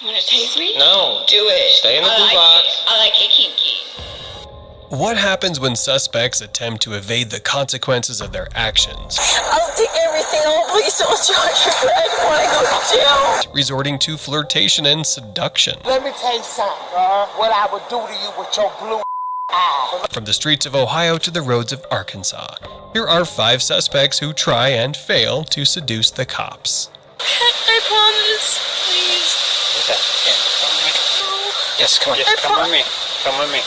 You want to tase me? No. Do it. Stay in the blue box. I like it kinky. What happens when suspects attempt to evade the consequences of their actions? I'll take everything on. Please don't charge me. I don't want to go to jail. Resorting to flirtation and seduction. Let me tell you something, what I would do to you with your blue eye. From the streets of Ohio to the roads of Arkansas, here are 5 suspects who try and fail to seduce the cops. I promise. Please. Okay. No. Yes, come on. Yes, come with me. Come with me.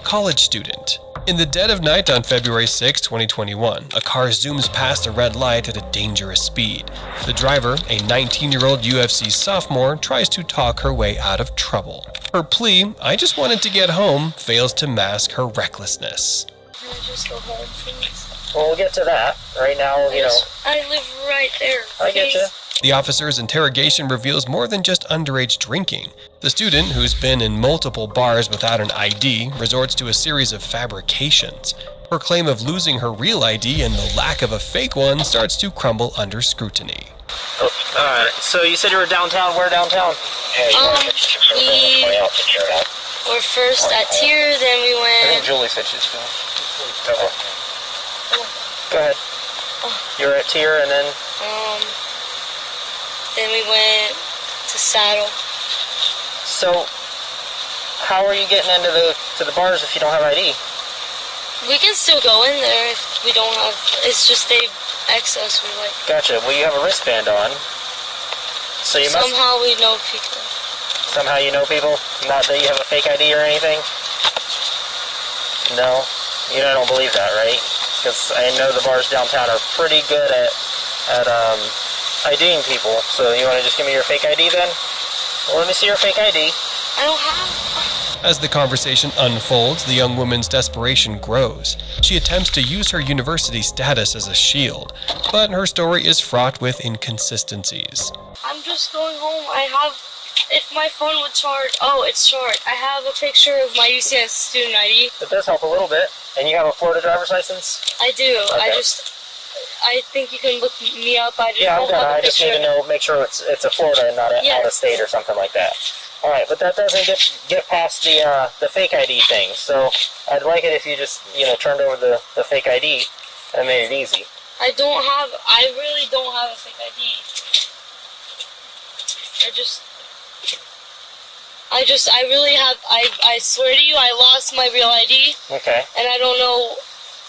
College student. In the dead of night on February 6, 2021, a car zooms past a red light at a dangerous speed. The driver, a 19-year-old UFC sophomore, tries to talk her way out of trouble. Her plea, "I just wanted to get home," fails to mask her recklessness. Can I just go home, please? Well, we'll get to that. Right now, I live right there. I get you. The officer's interrogation reveals more than just underage drinking. The student, who's been in multiple bars without an ID, resorts to a series of fabrications. Her claim of losing her real ID and the lack of a fake one starts to crumble under scrutiny. Oh, alright. So you said you were downtown. Where downtown? We were first at Tier, then we I think went... Julie said she's going. Okay. Go ahead. You were at Tier and then... Then we went to Saddle. So, how are you getting into the bars if you don't have ID? We can still go in there if we don't have... It's just they X us. We like... Gotcha. Well, you have a wristband on. So you must... Somehow we know people. Somehow you know people? Not that you have a fake ID or anything? No? You don't believe that, right? Because I know the bars downtown are pretty good at IDing people. So you want to just give me your fake ID then? Well, let me see your fake ID. I don't have... As the conversation unfolds, the young woman's desperation grows. She attempts to use her university status as a shield, but her story is fraught with inconsistencies. I'm just going home. I have... If my phone would charge... Oh, it's charged. I have a picture of my UCS student ID. It does help a little bit. And you have a Florida driver's license? I do. Okay. I think you can look me up. I just need to know, make sure it's a Florida and not out of state or something like that. All right, but that doesn't get past the fake ID thing. So I'd like it if you just turned over the fake ID and made it easy. I really don't have a fake ID. I really have. I swear to you, I lost my real ID. Okay. And I don't know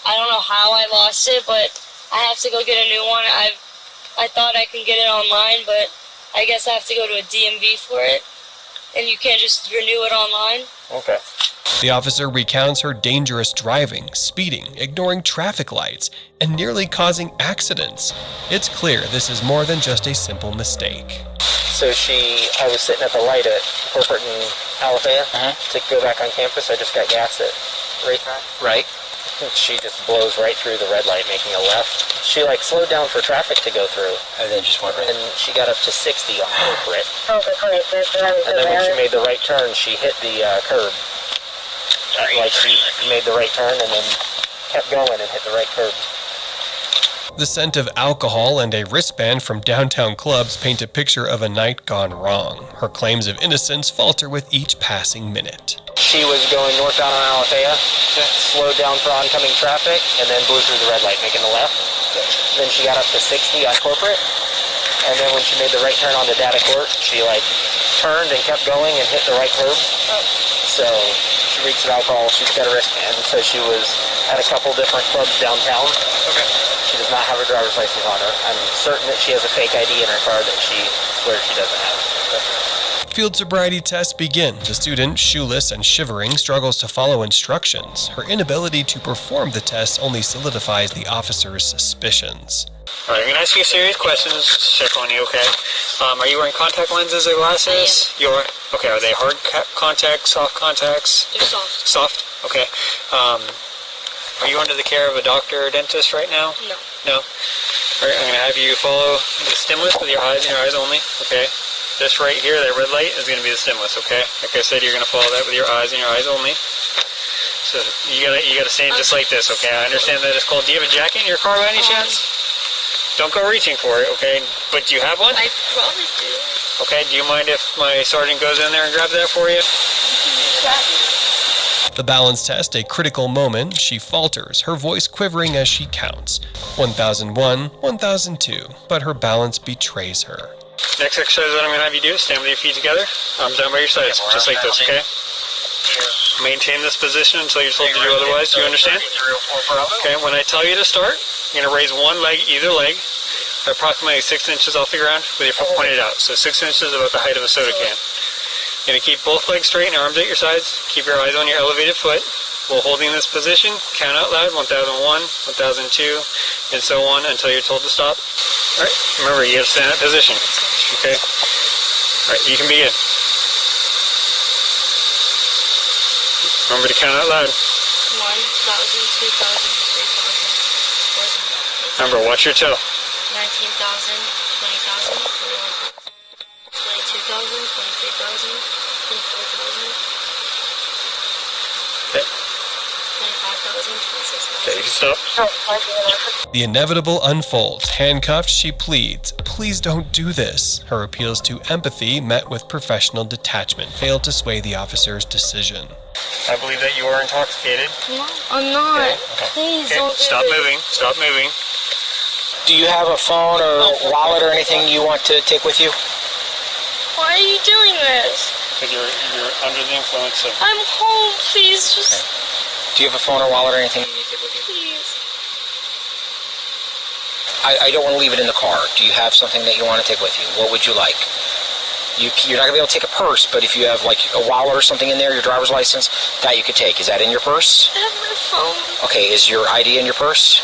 how I lost it, but I have to go get a new one. I thought I can get it online, but I guess I have to go to a DMV for it. And you can't just renew it online. Okay. The officer recounts her dangerous driving, speeding, ignoring traffic lights, and nearly causing accidents. It's clear this is more than just a simple mistake. So I was sitting at the light at Corporate in Alabama to go back on campus. I just got gas at Right. She just blows right through the red light, making a left. She slowed down for traffic to go through. And then just went right. And she got up to 60 on Corporate. And then when she made the right turn, she hit the curb. She made the right turn and then kept going and hit the right curb. The scent of alcohol and a wristband from downtown clubs paint a picture of a night gone wrong. Her claims of innocence falter with each passing minute. She was going northbound on Alafaya, slowed down for oncoming traffic, and then blew through the red light, making a left. Then she got up to 60 on Corporate, and then when she made the right turn onto Data Court, she turned and kept going and hit the right curb. So she reeks of alcohol. She's got a wristband, so she was at a couple different clubs downtown. Okay. She does not have a driver's license on her. I'm certain that she has a fake ID in her car that she swears she doesn't have. Field sobriety tests begin. The student, shoeless and shivering, struggles to follow instructions. Her inability to perform the test only solidifies the officer's suspicions. All right, I'm going to ask you a series of questions to check on you, okay? Are you wearing contact lenses or glasses? You are? Okay, are they hard contacts, soft contacts? They're soft. Soft? Okay. Are you under the care of a doctor or dentist right now? No. No? All right, I'm going to have you follow the stimulus with your eyes and your eyes only, okay? This right here, that red light, is going to be the stimulus, okay? Like I said, you're going to follow that with your eyes and your eyes only. So you gotta stand just like this, okay? I understand that it's cold. Do you have a jacket in your car by any chance? Don't go reaching for it, okay? But do you have one? I probably do. Okay, do you mind if my sergeant goes in there and grabs that for you? The balance test, a critical moment, she falters, her voice quivering as she counts. 1001, 1002, but her balance betrays her. Next exercise that I'm going to have you do is stand with your feet together, arms down by your sides, just like this, okay? Maintain this position until you're told to do otherwise, do you understand? Okay, when I tell you to start, you're going to raise one leg, either leg, approximately 6 inches off the ground with your foot pointed out. So 6 inches about the height of a soda can. You're going to keep both legs straight and arms at your sides. Keep your eyes on your elevated foot. While holding this position, count out loud, 1001, 1002, and so on until you're told to stop. Alright, remember, you have to stay in that position. Okay? Alright, you can begin. Remember to count out loud. 1,000, 2,000, 3,000, 4,000. Remember, watch your toe. 19,000, 20,000, 21,000, 22,000, 23,000, 24,000. Okay. 25,000, 26,000. Okay, you can stop. The inevitable unfolds. Handcuffed, she pleads, "Please don't do this." Her appeals to empathy, met with professional detachment, failed to sway the officer's decision. I believe that you are intoxicated. No, I'm not. Okay. Please Okay, don't do stop this. moving. Stop moving. Do you have a phone or wallet or anything you want to take with you? Why are you doing this? Because you're under the influence of... I'm home. Please just... Do you have a phone or wallet or anything you need to take with you? Please. I don't want to leave it in the car. Do you have something that you want to take with you? What would you like? You're not going to be able to take a purse, but if you have like a wallet or something in there, your driver's license, that you could take. Is that in your purse? I have my phone. Okay, is your ID in your purse?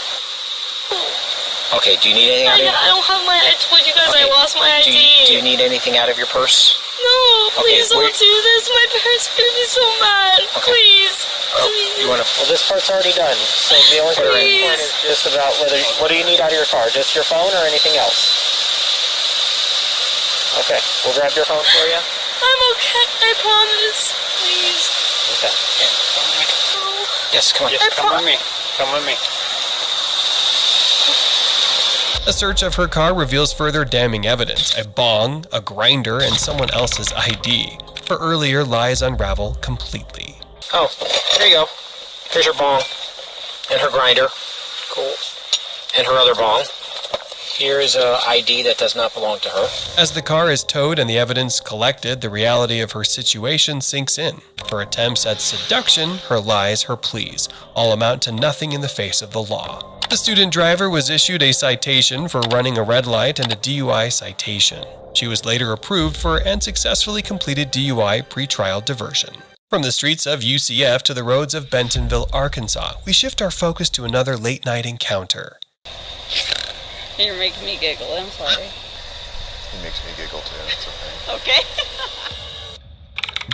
Okay, do you need anything out of your... I don't have my... I told you guys I lost my ID. Do you need anything out of your purse? No, please Okay, don't do this. My parents are going to be so mad. Okay. Please. You want to... Well, this part's already done. So the only thing Please. is just about whether... What do you need out of your car? Just your phone or anything else? Okay, we'll grab your phone for you. I'm okay. I promise. Please. Okay. No. Yes, come on. Yes, come with me. Come with me. A search of her car reveals further damning evidence: a bong, a grinder, and someone else's ID. Her earlier lies unravel completely. Oh, here you go. Here's her bong. And her grinder. Cool. And her other bong. Here's a ID that does not belong to her. As the car is towed and the evidence collected, the reality of her situation sinks in. Her attempts at seduction, her lies, her pleas, all amount to nothing in the face of the law. The student driver was issued a citation for running a red light and a DUI citation. She was later approved for and successfully completed DUI pretrial diversion. From the streets of UCF to the roads of Bentonville, Arkansas, we shift our focus to another late-night encounter. You're making me giggle, I'm sorry. He makes me giggle too, it's okay. Okay.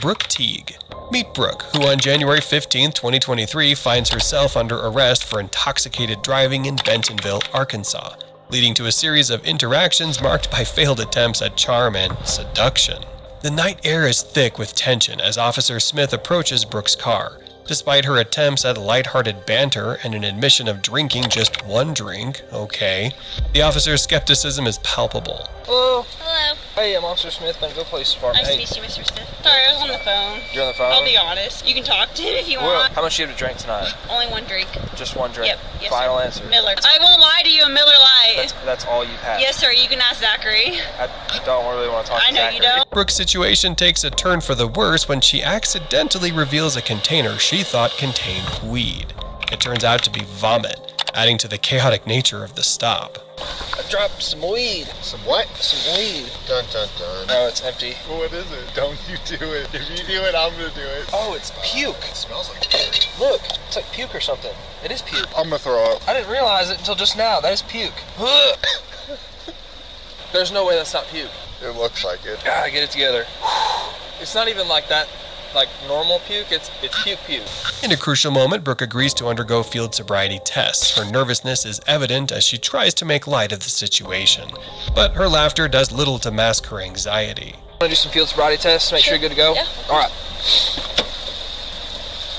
Brooke Teague. Meet Brooke, who on January 15, 2023 finds herself under arrest for intoxicated driving in Bentonville, Arkansas, leading to a series of interactions marked by failed attempts at charm and seduction. The night air is thick with tension as Officer Smith approaches Brooke's car. Despite her attempts at lighthearted banter and an admission of drinking just one drink, okay, the officer's skepticism is palpable. Hello. Hello. Hey, I'm Officer Smith, Bentonville Police Department. Nice to Hey, meet you, Mr. Smith. Sorry, I was on the phone. you're on the phone? I'll be honest. You can talk to him if you Well, want. how much do you have to drink tonight? Only one drink. Just one drink? Yep. Yes, Final sir. answer. Miller. I won't lie to you, a Miller Lite. That's all you've had? Yes, sir. You can ask Zachary. I don't really want to talk I to know Zachary. you don't. Brooke's situation takes a turn for the worse when she accidentally reveals a container she thought contained weed. It turns out to be vomit, adding to the chaotic nature of the stop. I dropped some weed. Some what? Some weed. Dun dun dun. No, it's empty. Well, what is it? Don't you do it. If you do it, I'm gonna do it. Oh, it's puke. It smells like puke. Look, it's like puke or something. It is puke. I'm gonna throw up. I didn't realize it until just now. That is puke. There's no way that's not puke. It looks like it. Gotta get it together. It's not even like that, like normal puke. It's puke puke. In a crucial moment, Brooke agrees to undergo field sobriety tests. Her nervousness is evident as she tries to make light of the situation. But her laughter does little to mask her anxiety. Want to do some field sobriety tests? Make sure you're good to go? Yeah. All right.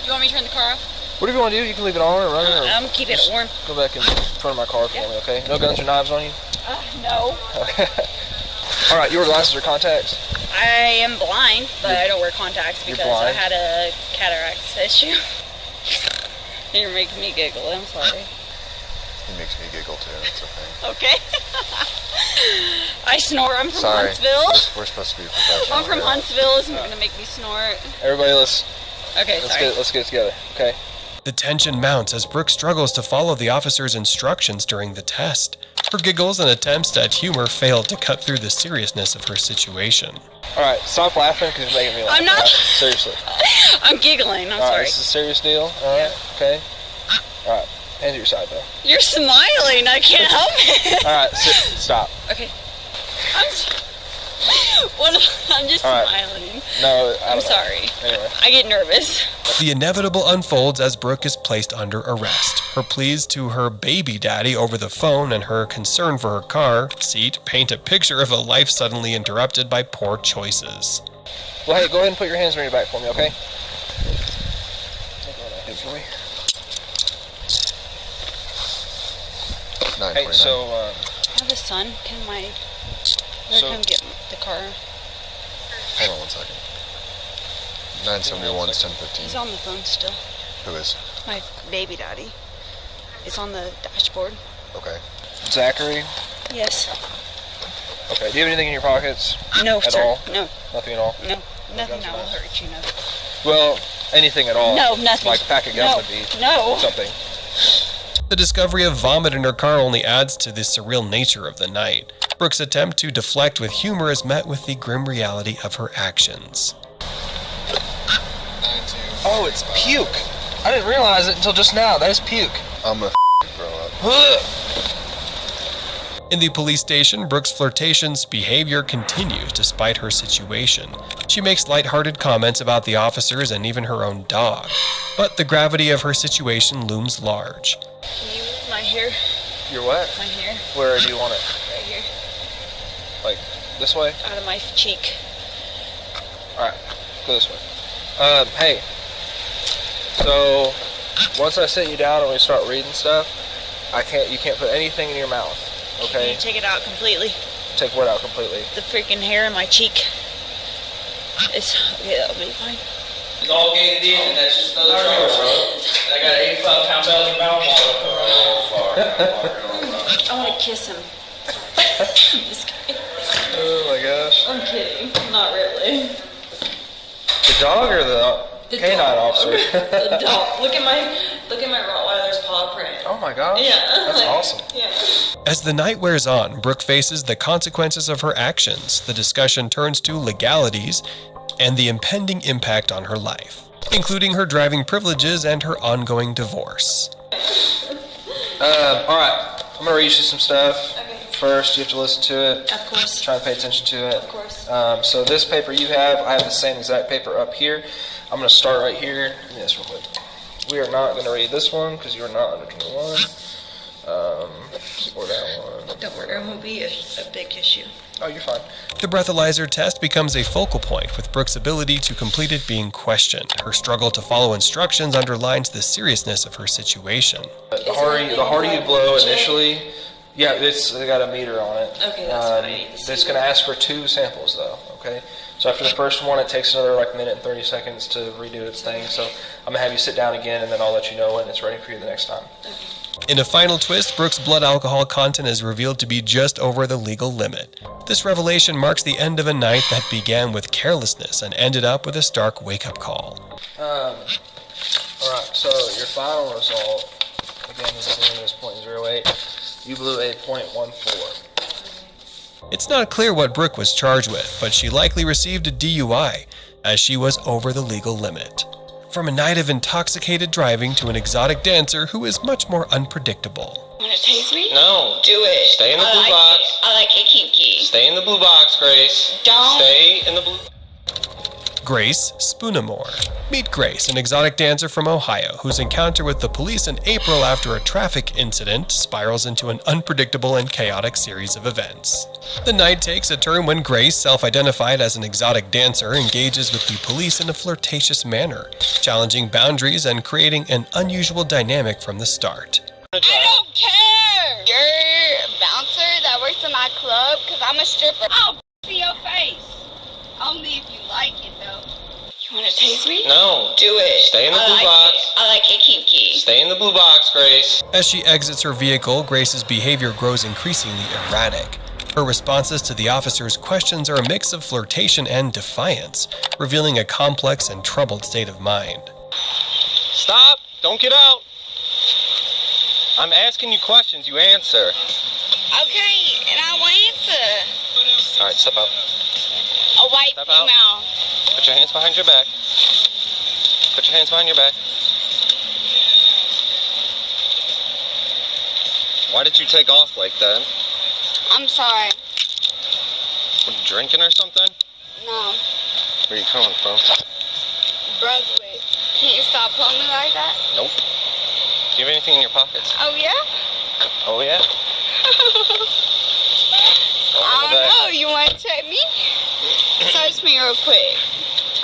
You want me to turn the car off? Whatever you want to do, you can leave it on or run it or I'm keeping it warm. go back in front of my car for me, okay? No guns or knives on you? No. Okay. All right, you wear glasses or contacts? I am blind, but I don't wear contacts because I blind? had a cataracts issue. You're making me giggle. I'm sorry. He makes me giggle too. It's okay. Okay. I snore. I'm from Sorry. Huntsville. We're supposed to be professional. I'm from Huntsville. It's gonna make me snort. Everybody, let's Okay, get it together. Okay. The tension mounts as Brooke struggles to follow the officer's instructions during the test. Her giggles and attempts at humor fail to cut through the seriousness of her situation. All right, stop laughing because you're making me laugh. I'm not. Right? Seriously. I'm giggling. I'm All right, sorry. this is a serious deal. All right. Okay. All right. Hands at your side though. You're smiling. I can't help it. All right. Stop. Okay. I'm just All right. smiling. No, I'm sorry. Anyway. I get nervous. The inevitable unfolds as Brooke is placed under arrest. Her pleas to her baby daddy over the phone and her concern for her car seat paint a picture of a life suddenly interrupted by poor choices. Well, hey, go ahead and put your hands on your back for me, okay? For me. 9:29. Hey, so I have a son. Can come get the car? Hold on 1 second. 971 is 10:15. He's on the phone still. Who is? My baby daddy. It's on the dashboard. Okay. Zachary. Yes. Okay. Do you have anything in your pockets? No, At sir. all? No. Nothing at all. No. Nothing that will hurt you. No. Well, anything at all. No, nothing. Like a pack of gum would be No. something. The discovery of vomit in her car only adds to the surreal nature of the night. Brooke's attempt to deflect with humor is met with the grim reality of her actions. Oh, it's puke. I didn't realize it until just now. That is puke. I'm gonna throw up. In the police station, Brooke's flirtatious behavior continues despite her situation. She makes lighthearted comments about the officers and even her own dog. But the gravity of her situation looms large. Can you move my hair? You're what? My hair. Where do you want it? Right here. Like this way? Out of my cheek. All right. Go this way. Hey. So once I sit you down and we start reading stuff, you can't put anything in your mouth. Can Okay? you take it out completely? Take what out completely? The freaking hair in my cheek. Okay, that'll be fine. It's all gated in, and that's just another trailer, bro. And I got an 85-pound belly mouth. I want to kiss him. I'm just kidding. Oh my gosh. I'm kidding. Not really. The dog or the canine officer? The dog. Look at my Rottweiler's paw print. Oh my gosh. Yeah. That's awesome. Yeah. As the night wears on, Brooke faces the consequences of her actions. The discussion turns to legalities and the impending impact on her life, including her driving privileges and her ongoing divorce. All right. I'm gonna read you some stuff. Okay. First, you have to listen to it. Of course. Try and pay attention to it. Of course. So this paper you have, I have the same exact paper up here. I'm going to start right here. Give me this real quick. We are not going to read this one because you are not under 21. Or that one. Don't worry, it won't be a big issue. Oh, you're fine. The breathalyzer test becomes a focal point, with Brooke's ability to complete it being questioned. Her struggle to follow instructions underlines the seriousness of her situation. The harder you blow initially, yeah, they got a meter on it. Okay, that's what I need to see. It's going to ask for 2 samples though, okay? So after the first one, it takes another minute and 30 seconds to redo its thing. So I'm going to have you sit down again, and then I'll let you know when it's ready for you the next time. In a final twist, Brooke's blood alcohol content is revealed to be just over the legal limit. This revelation marks the end of a night that began with carelessness and ended up with a stark wake-up call. Alright, so your final result, again, is .08. You blew a .14. It's not clear what Brooke was charged with, but she likely received a DUI, as she was over the legal limit. From a night of intoxicated driving to an exotic dancer who is much more unpredictable. Want to taste me? No. Do it. Stay in the blue box. I like it kinky. Stay in the blue box, Grace. Don't. Stay in the blue. Grace Spoonamore. Meet Grace, an exotic dancer from Ohio whose encounter with the police in April after a traffic incident spirals into an unpredictable and chaotic series of events. The night takes a turn when Grace, self-identified as an exotic dancer, engages with the police in a flirtatious manner, challenging boundaries and creating an unusual dynamic from the start. I don't care. You're a bouncer that works in my club because I'm a stripper. I'll f your face. Only if you like it, though. You want to taste me? No. Do it. Stay in the blue box. I like it kinky. Stay in the blue box, Grace. As she exits her vehicle, Grace's behavior grows increasingly erratic. Her responses to the officer's questions are a mix of flirtation and defiance, revealing a complex and troubled state of mind. Stop! Don't get out! I'm asking you questions, you answer. Okay, and I will answer. Alright, step out. A white Step out. female. Put your hands behind your back. Put your hands behind your back. Why did you take off like that? I'm sorry. Were you drinking or something? No. Where are you coming from? Brunswick. Can you stop pulling me like that? Nope. Do you have anything in your pockets? Oh, yeah? Oh, yeah? I don't know. You want to check me? Search me real quick.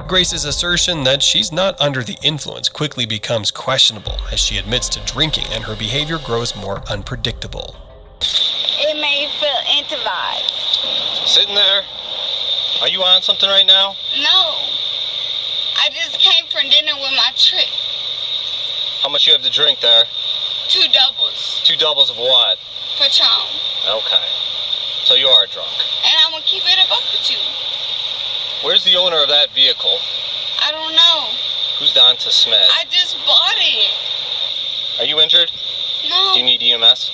Grace's assertion that she's not under the influence quickly becomes questionable as she admits to drinking and her behavior grows more unpredictable. It made me feel introverted. Sitting there. Are you on something right now? No. I just came from dinner with my trick. How much you have to drink there? 2 doubles. 2 doubles of what? Patron. Okay. So you are drunk. And I'm going to keep it a buck with you. Where's the owner of that vehicle? I don't know. Who's Donta Smith? I just bought it. Are you injured? No. Do you need EMS?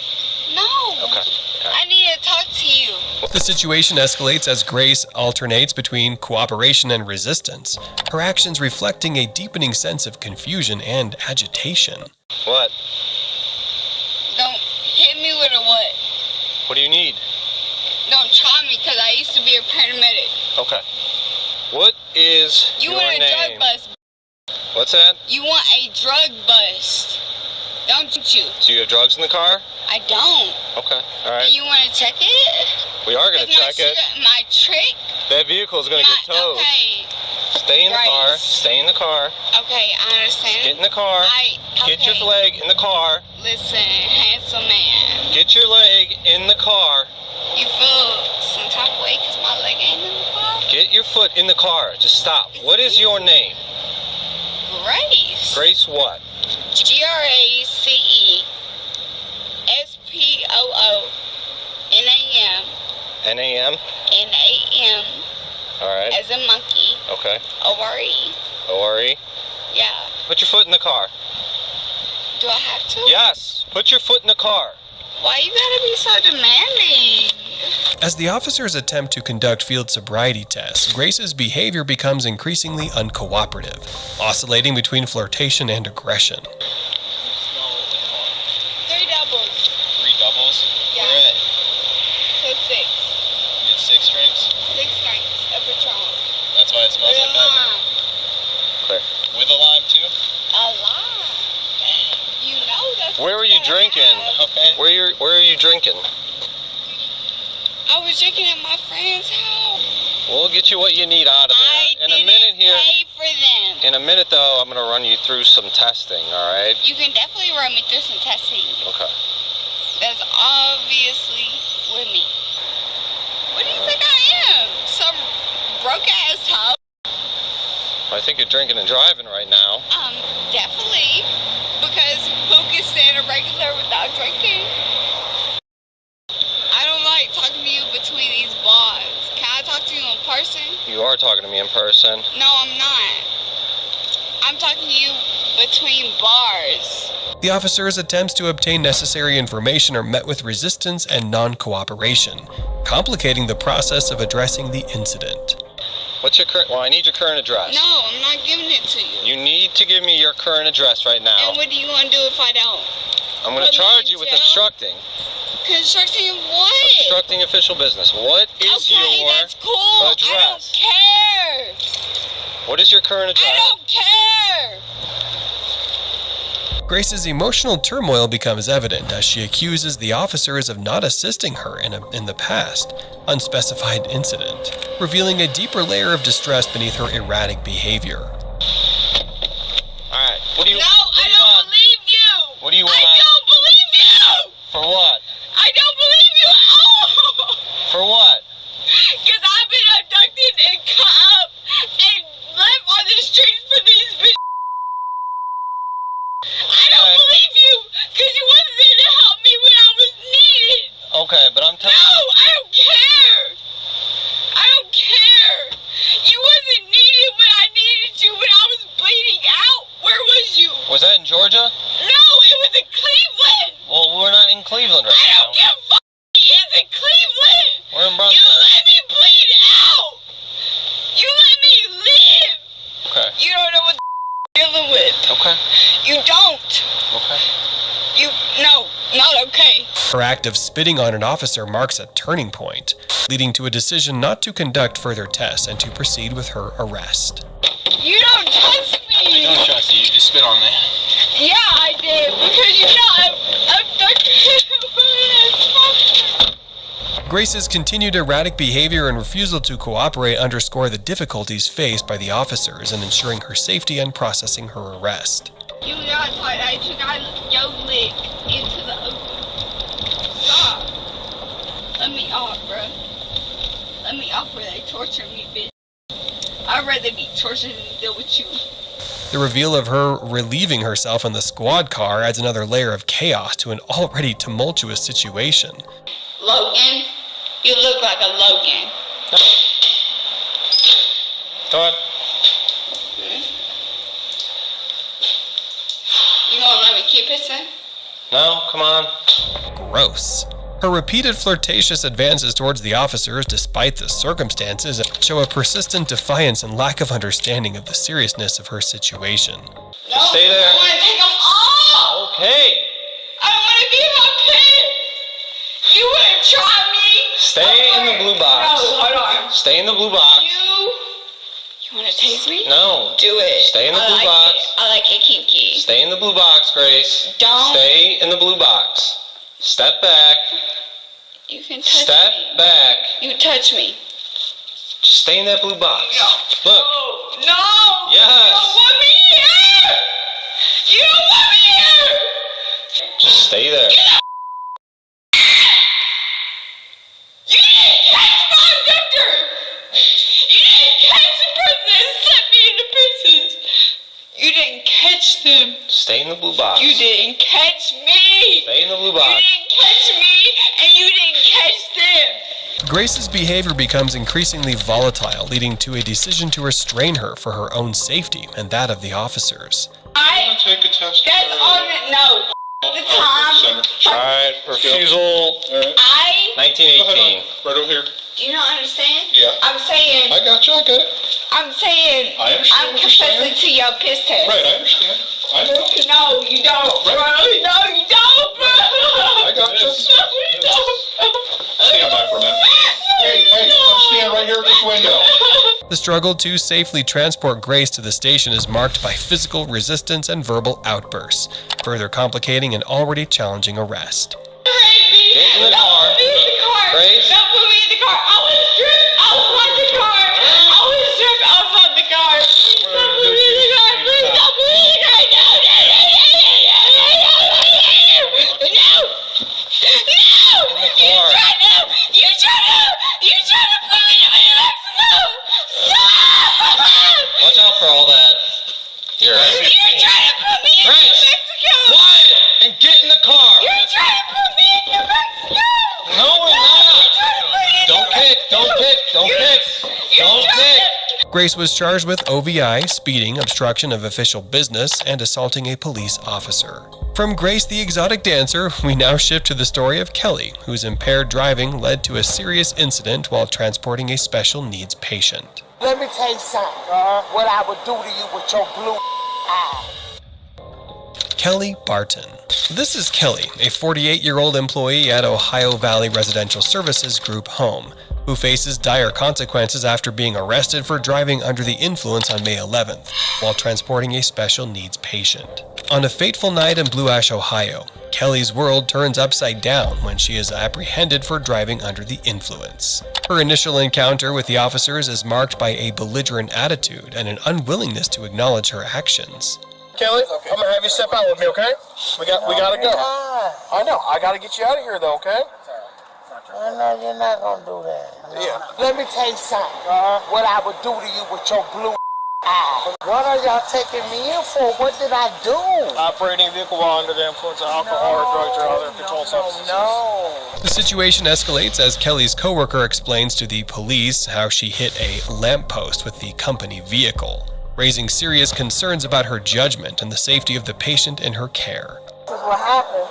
No. Okay. I need to talk to you. The situation escalates as Grace alternates between cooperation and resistance, her actions reflecting a deepening sense of confusion and agitation. What? Don't hit me with a what? What do you need? Don't try me because I used to be a paramedic. Okay. What is You your want a name? drug bust. What's that? You want a drug bust. Don't you? Do you have drugs in the car? I don't. Okay. All right. And you want to check it? We are going to 'Cause check it. My trick? That vehicle is going to get towed. Okay. Stay in the car. Grace. Stay in the car. Okay, I understand. Get in the car. Okay. Get your leg in the car. Listen, handsome man. Get your leg in the car. You feel some type of way because my leg ain't in the car? Get your foot in the car. Just stop. What is your name? Grace. Grace what? GRACESPOONAM. N-A-M? NAM. All right. As in monkey. Okay. ORE. O-R-E? Yeah. Put your foot in the car. Do I have to? Yes. Put your foot in the car. Why you gotta be so demanding? As the officers attempt to conduct field sobriety tests, Grace's behavior becomes increasingly uncooperative, oscillating between flirtation and aggression. 3 doubles. 3 doubles? Yeah. Where at? So 6. You had 6 drinks? 6 drinks of Patron. That's why it smells like that? Clear. With a lime too? A lime. You know that's Where were you drinking? Okay. Where are you drinking? I was drinking at my friend's house. We'll get you what you need out of I it. In a minute here. pay for them. In a minute though, I'm going to run you through some testing, all right? You can definitely run me through some testing. Okay. That's obviously with me. What do you think I am? Some broke ass hoe? I think you're drinking and driving right now. Definitely. Because who can stand a regular without drinking? I don't like talking to you between these bars. Can I talk to you in person? You are talking to me in person. No, I'm not. I'm talking to you between bars. The officers' attempts to obtain necessary information are met with resistance and non-cooperation, complicating the process of addressing the incident. What's your current? Well, I need your current address. No, I'm not giving it to you. You need to give me your current address right now. And what do you want to do if I don't? I'm going to Put me charge in you with jail? obstructing. Constructing what? Obstructing official business. What is Okay, your that's cool. address? I don't care. What is your current address? I don't care. Grace's emotional turmoil becomes evident as she accuses the officers of not assisting her in the past unspecified incident, revealing a deeper layer of distress beneath her erratic behavior. Alright, what do you No, what I do you don't want? believe you. What do you want? I don't believe you. For what? I don't believe you at all. For what? Because I've been a Georgia? No, it was in Cleveland. Well, we're not in Cleveland right I now. don't give a fuck. It's in Cleveland. We're in You Brunswick. let me bleed out. You let me live. Okay. You don't know what the dealing with. Okay. You don't. Okay. You, no, not okay. Her act of spitting on an officer marks a turning point, leading to a decision not to conduct further tests and to proceed with her arrest. You don't trust me. I don't trust you. You just spit on me. Yeah, I did. Because you know, I'm Grace's continued erratic behavior and refusal to cooperate underscore the difficulties faced by the officers in ensuring her safety and processing her arrest. You guys like I took your leg into the open. Stop. Let me off, bro. Let me off where they torture me, bitch. I'd rather be tortured than deal with you. The reveal of her relieving herself in the squad car adds another layer of chaos to an already tumultuous situation. Logan, you look like a Logan. Go ahead. You gonna let me keep it, son? No, come on. Gross. Her repeated flirtatious advances towards the officers, despite the circumstances, show a persistent defiance and lack of understanding of the seriousness of her situation. No, Stay there. I wanna take them off. Okay. I wanna be my pin. You wouldn't try me. Stay in the blue box. No, hold on. Stay in the blue box. You wanna taste me? No. Do it. Stay in the I blue like box. It. I like it kinky. Stay in the blue box, Grace. Don't. Stay in the blue box. Step back. You can touch Step me. back. You touch me. Just stay in that blue box. No. Look. No. Yes. You don't want me here. You don't want me here. Just stay there. You didn't catch my abductor. You didn't catch the person that sent me into prison. You didn't catch them. Stay in the blue box. You didn't catch me. Stay in the blue You box. didn't catch me, and you didn't catch them. Grace's behavior becomes increasingly volatile, leading to a decision to restrain her for her own safety and that of the officers. Take a test. That's on it. No. The time. Alright, refusal. 1918. Right over here. Do you not understand? Yeah. I'm saying. I got you. I get it. I'm saying. I understand I'm what you're saying. confessing to your piss test. Right, I understand. I know. No, you don't, bro. Right. No, you don't, bro. I got you. No, you don't. Stand by for a minute. Hey, come stand right here at this window. The struggle to safely transport Grace to the station is marked by physical resistance and verbal outbursts, further complicating an already challenging arrest. Get in the car. Don't put me in the car. Grace. Don't put me in the car. I was stripped outside the car. I was stripped outside the car. Don't put me in the car. Please don't put me in the car. No. You tried to put me in Mexico. Stop. Watch out for all that. You're right. You're trying to put me in Grace. Mexico. Quiet and get in the car. You're trying to put me in Mexico. No, we're not. Don't kick. Don't kick. Don't kick. Don't kick. Grace was charged with OVI, speeding, obstruction of official business, and assaulting a police officer. From Grace the exotic dancer, we now shift to the story of Kelly, whose impaired driving led to a serious incident while transporting a special needs patient. Let me tell you something. What I would do to you with your blue eye. Kelly Barton. This is Kelly, a 48-year-old employee at Ohio Valley Residential Services Group Home, who faces dire consequences after being arrested for driving under the influence on May 11th, while transporting a special needs patient. On a fateful night in Blue Ash, Ohio, Kelly's world turns upside down when she is apprehended for driving under the influence. Her initial encounter with the officers is marked by a belligerent attitude and an unwillingness to acknowledge her actions. Kelly, I'm gonna have you step out with me, okay? We gotta go. I know. I gotta get you out of here, though, okay? I know you're not gonna do that. Yeah. Let me tell you something. What I would do to you with your blue eye. What are y'all taking me in for? What did I do? Operating vehicle while under the influence of alcohol or drugs or other controlled substances. No. The situation escalates as Kelly's coworker explains to the police how she hit a lamppost with the company vehicle. raising serious concerns about her judgment and the safety of the patient in her care. This is what happened.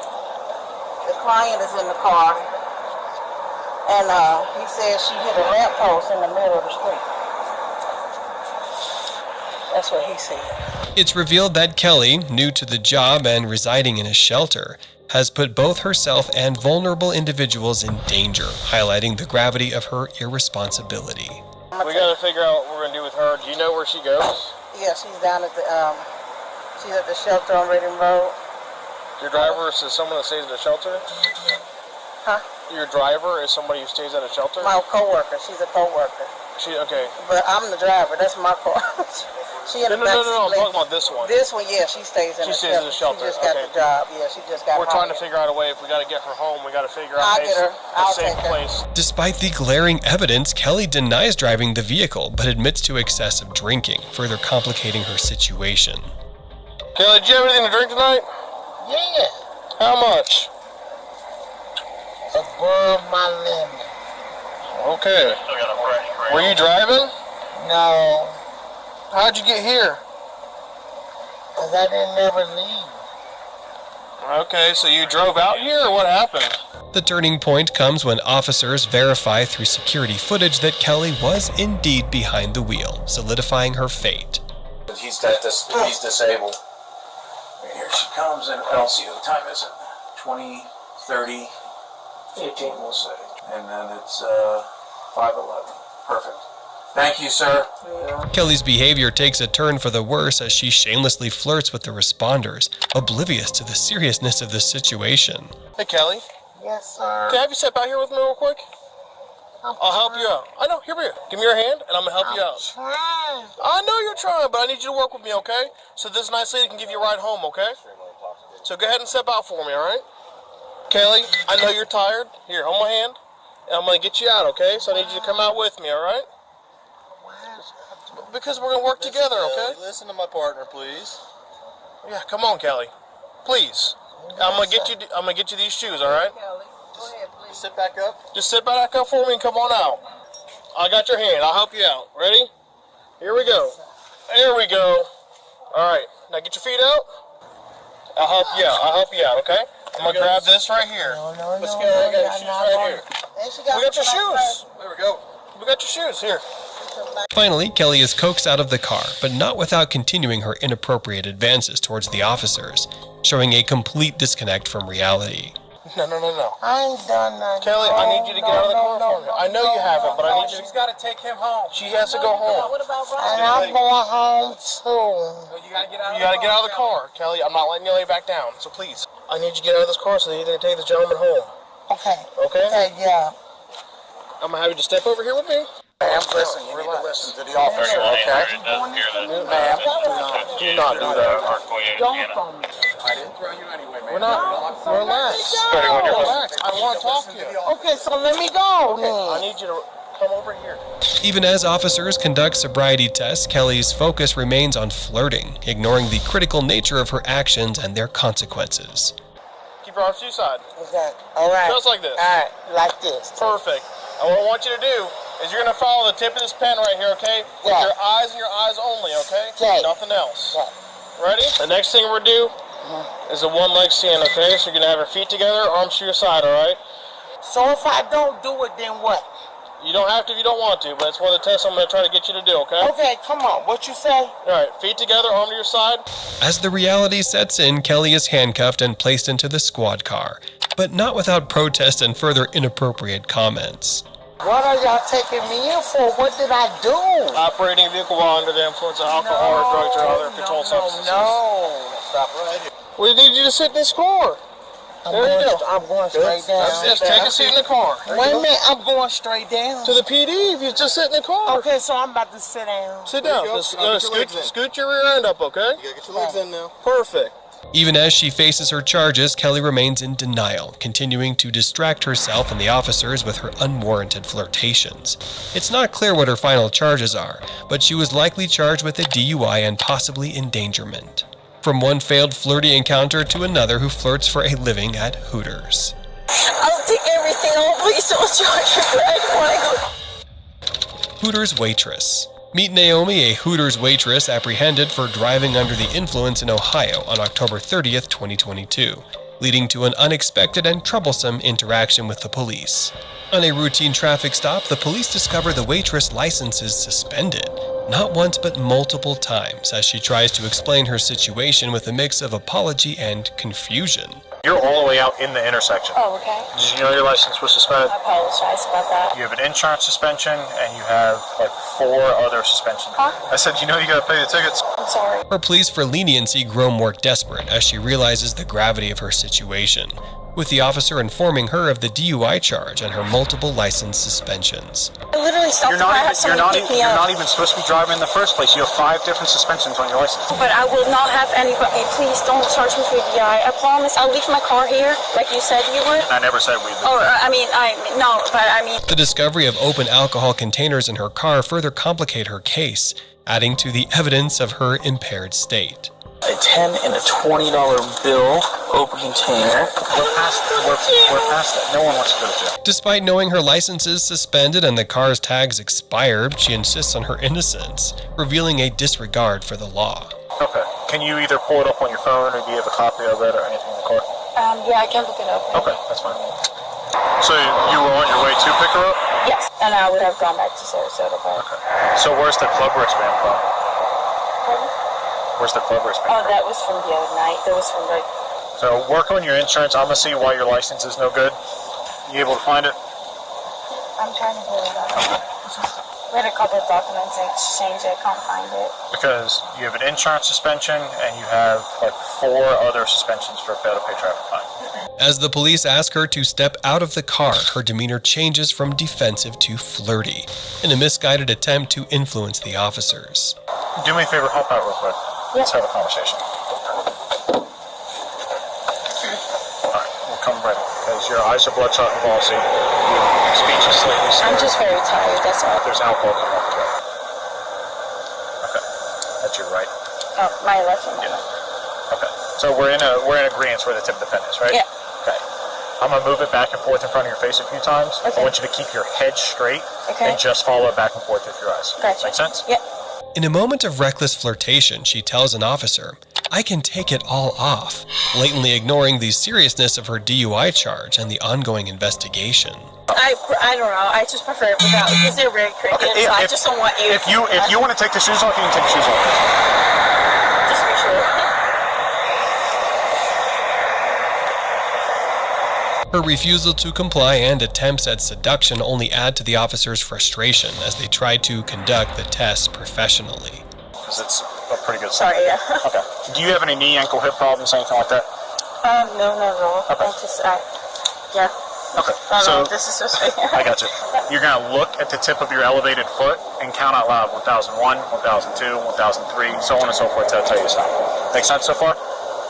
The client is in the car, and he said she hit a lamppost in the middle of the street. That's what he said. It's revealed that Kelly, new to the job and residing in a shelter, has put both herself and vulnerable individuals in danger, highlighting the gravity of her irresponsibility. We gotta figure out what we're gonna do with her. Do you know where she goes? Yeah, she's down at the she's at the shelter on Reading Road. Your driver is someone that stays at a shelter? Huh? Your driver is somebody who stays at a shelter? My coworker. She's a coworker. Okay. But I'm the driver. That's my car. She in the No, I'm talking about this one. This one, yeah, she stays in the shelter. She just got the job. Yeah, she just got. We're trying to figure out a way. If we got to get her home, we got to figure out a safe place. Despite the glaring evidence, Kelly denies driving the vehicle, but admits to excessive drinking, further complicating her situation. Kelly, did you have anything to drink tonight? Yeah. How much? Above my limit. Okay. Were you driving? No. How'd you get here? Because I didn't never leave. Okay, so you drove out here, or what happened? The turning point comes when officers verify through security footage that Kelly was indeed behind the wheel, solidifying her fate. He's disabled. And here she comes, and I don't see what time is it. 20, 30, 15, we'll say. And then it's 5:11. Perfect. Thank you, sir. Kelly's behavior takes a turn for the worse as she shamelessly flirts with the responders, oblivious to the seriousness of the situation. Hey, Kelly. Yes, sir. Can I have you step out here with me real quick? I'll help you out. I know. Here we go. Give me your hand, and I'm going to help you out. Trying. I know you're trying, but I need you to work with me, okay? So this nice lady can give you a ride home, okay? So go ahead and step out for me, all right? Kelly, I know you're tired. Here, hold my hand, and I'm going to get you out, okay? So I need you to come out with me, all right? Because we're gonna work together, okay? Listen to my partner, please. Yeah, come on, Kelly. Please. I'm gonna get you these shoes, all right? Kelly, go ahead, please. Sit back up. Just sit back up for me and come on out. I got your hand. I'll help you out. Ready? Here we go. There we go. All right. Now get your feet out. I'll help you out. Okay? I'm gonna grab this right here. Let's go. I got your shoes right here. We got your shoes. There we go. We got your shoes here. Finally, Kelly is coaxed out of the car, but not without continuing her inappropriate advances towards the officers, showing a complete disconnect from reality. No. I ain't done nothing. Kelly, I need you to get out of the car for me. I know you haven't, but I need you to... She's got to take him home. She has to go home. And I'm going home too. You got to get out of the car. You got to get out of the car. Kelly, I'm not letting you lay back down, so please. I need you to get out of this car so that you can take this gentleman home. Okay. Okay? Okay, yeah. I'm going to have you to step over here with me. Ma'am, listen, you need to listen to the officer, okay? Ma'am, do not do that. Don't phone me. I didn't throw you anyway, ma'am. We're not. Relax. Relax. I want to talk to you. Okay, so let me go then. I need you to come over here. Even as officers conduct sobriety tests, Kelly's focus remains on flirting, ignoring the critical nature of her actions and their consequences. Keep your arms to your side. Okay, all right. Just like this. All right, like this. Perfect. And what I want you to do is you're going to follow the tip of this pen right here, okay? With your eyes and your eyes only, okay? Okay. Nothing else. Ready? The next thing we're going to do is a one-leg stand, okay? So you're going to have your feet together, arms to your side, all right? So if I don't do it, then what? You don't have to if you don't want to, but it's one of the tests I'm going to try to get you to do, okay? Okay, come on. What you say? All right, feet together, arm to your side. As the reality sets in, Kelly is handcuffed and placed into the squad car, but not without protest and further inappropriate comments. What are y'all taking me in for? What did I do? Operating a vehicle while under the influence of alcohol or drugs or other controlled substances. No. Stop right here. We need you to sit in this car. There you go. I'm going straight down. That's it. Take a seat in the car. Wait a minute, I'm going straight down. To the PD if you just sit in the car. Okay, so I'm about to sit down. Sit down. Just, scoot your rear end up, okay? You gotta get your legs in now. Perfect. Even as she faces her charges, Kelly remains in denial, continuing to distract herself and the officers with her unwarranted flirtations. It's not clear what her final charges are, but she was likely charged with a DUI and possibly endangerment. From one failed flirty encounter to another who flirts for a living at Hooters. I'll take everything. Please don't charge me, but I don't want to go. Hooters waitress. Meet Naomi, a Hooters waitress apprehended for driving under the influence in Ohio on October 30th, 2022, leading to an unexpected and troublesome interaction with the police. On a routine traffic stop, the police discover the waitress' license is suspended, not once but multiple times, as she tries to explain her situation with a mix of apology and confusion. You're all the way out in the intersection. Oh, okay. Did you know your license was suspended? I apologize about that. You have an insurance suspension, and you have like 4 other suspensions. Huh? I said, you know you gotta pay the tickets. I'm sorry. Her pleas for leniency grow more desperate as she realizes the gravity of her situation, with the officer informing her of the DUI charge and her multiple license suspensions. I literally stopped You're the car. I had somebody pick me you're up. not even supposed to be driving in the first place. You have 5 different suspensions on your license. But I will not have anybody. Please don't charge me for DUI. I promise I'll leave my car here like you said you would. I never said we would. Or, I mean. The discovery of open alcohol containers in her car further complicate her case, adding to the evidence of her impaired state. A $10 and a $20 bill, open container. We're past that. No one wants to go to jail. Despite knowing her license is suspended and the car's tags expired, she insists on her innocence, revealing a disregard for the law. Okay. Can you either pull it up on your phone, or do you have a copy of it, or anything in the car? Yeah, I can look it up. Okay, that's fine. So you were on your way to pick her up? Yes, and I would have gone back to Sarasota. But... Okay. So where's the club wristband from? Pardon? Where's the club wristband? Oh, that was from the other night. That was from the... So work on your insurance. I'm gonna see why your license is no good. You able to find it? I'm trying to do it. We had a couple of documents and exchange it. I can't find it. Because you have an insurance suspension and you have like 4 other suspensions for fail to pay traffic fine. As the police ask her to step out of the car, her demeanor changes from defensive to flirty, in a misguided attempt to influence the officers. Do me a favor, hop out real quick. Let's have a conversation. Alright, we'll come right up. Because your eyes are bloodshot and glossy. Your speech is slightly slurred. I'm just very tired, that's all. There's alcohol coming off the way. Okay. That's your right. Oh, my left and my Yeah. right. Okay. So we're in agreement where the tip of the pen is, right? Yeah. Okay. I'm gonna move it back and forth in front of your face a few times. Okay. I want you to keep your head straight Okay. and just follow it back and forth with your eyes. Gotcha. Make sense? Yeah. In a moment of reckless flirtation, she tells an officer, "I can take it all off," blatantly ignoring the seriousness of her DUI charge and the ongoing investigation. I don't know. I just prefer it without because they're very creepy. Okay, So I just don't want you. If you want to take the shoes off, you can take the shoes off. Just be sure. Her refusal to comply and attempts at seduction only add to the officers' frustration as they try to conduct the tests professionally. Because it's a pretty good Sorry, sign. yeah. Okay. Do you have any knee, ankle, hip problems, anything like that? No, no. Okay. Yeah. Okay. I don't know So if this is just I got you. You're gonna look at the tip of your elevated foot and count out loud 1001, 1002, 1003, so on and so forth till I tell you to stop. Make sense so far?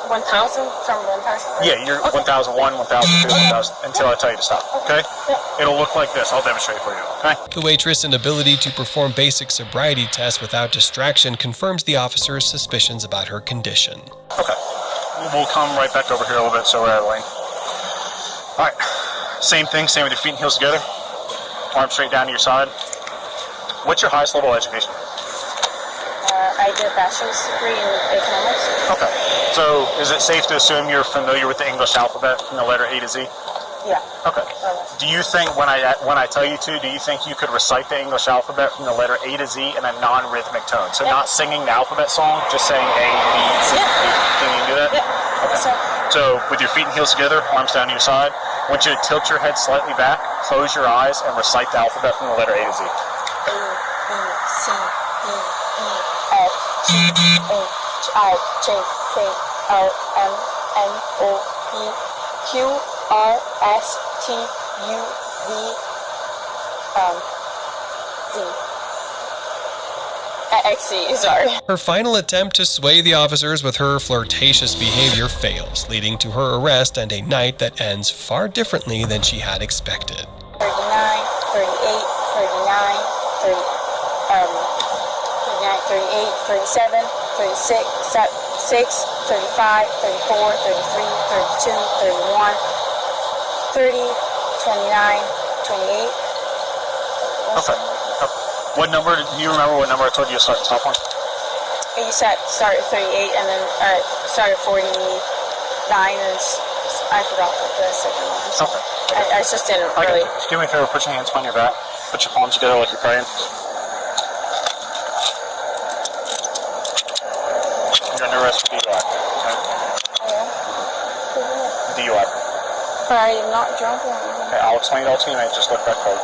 1,000 from 1,000. Yeah, you're 1001, 1002, 1000 until I tell you to stop. Okay? It'll look like this. I'll demonstrate for you. Okay? The waitress' inability to perform basic sobriety tests without distraction confirms the officers' suspicions about her condition. Okay. We'll come right back over here a little bit so we're out of lane. All right. Same thing. Same with your feet and heels together. Arms straight down to your side. What's your highest level of education? I did a bachelor's degree in economics. Okay. So is it safe to assume you're familiar with the English alphabet from the letter A to Z? Yeah. Okay. Do you think when I tell you to, do you think you could recite the English alphabet from the letter A to Z in a non-rhythmic tone? So not singing the alphabet song, just saying A, B, C, D. Can you do that? Yeah. Okay. So with your feet and heels together, arms down to your side, I want you to tilt your head slightly back, close your eyes, and recite the alphabet from the letter A to Z. A, B, C, D, E, F, G, H, I, J, K, L, M, N, O, P, Q, R, S, T, U, V, Z. XC, sorry. Her final attempt to sway the officers with her flirtatious behavior fails, leading to her arrest and a night that ends far differently than she had expected. 39, 38, 39, 37, 36, 6, 35, 34, 33, 32, 31, 30, 29, 28. Okay. What number, do you remember what number I told you to start the top one? You said start at 38 and then start at 49 and I forgot the second one. So Okay. I just didn't really. Just do me a favor, put your hands on your back. Put your palms together like you're praying. You're under arrest for DUI. Okay? DUI. But I'm not drunk or anything. Okay, I'll explain it all to you, mate. Just look back forward.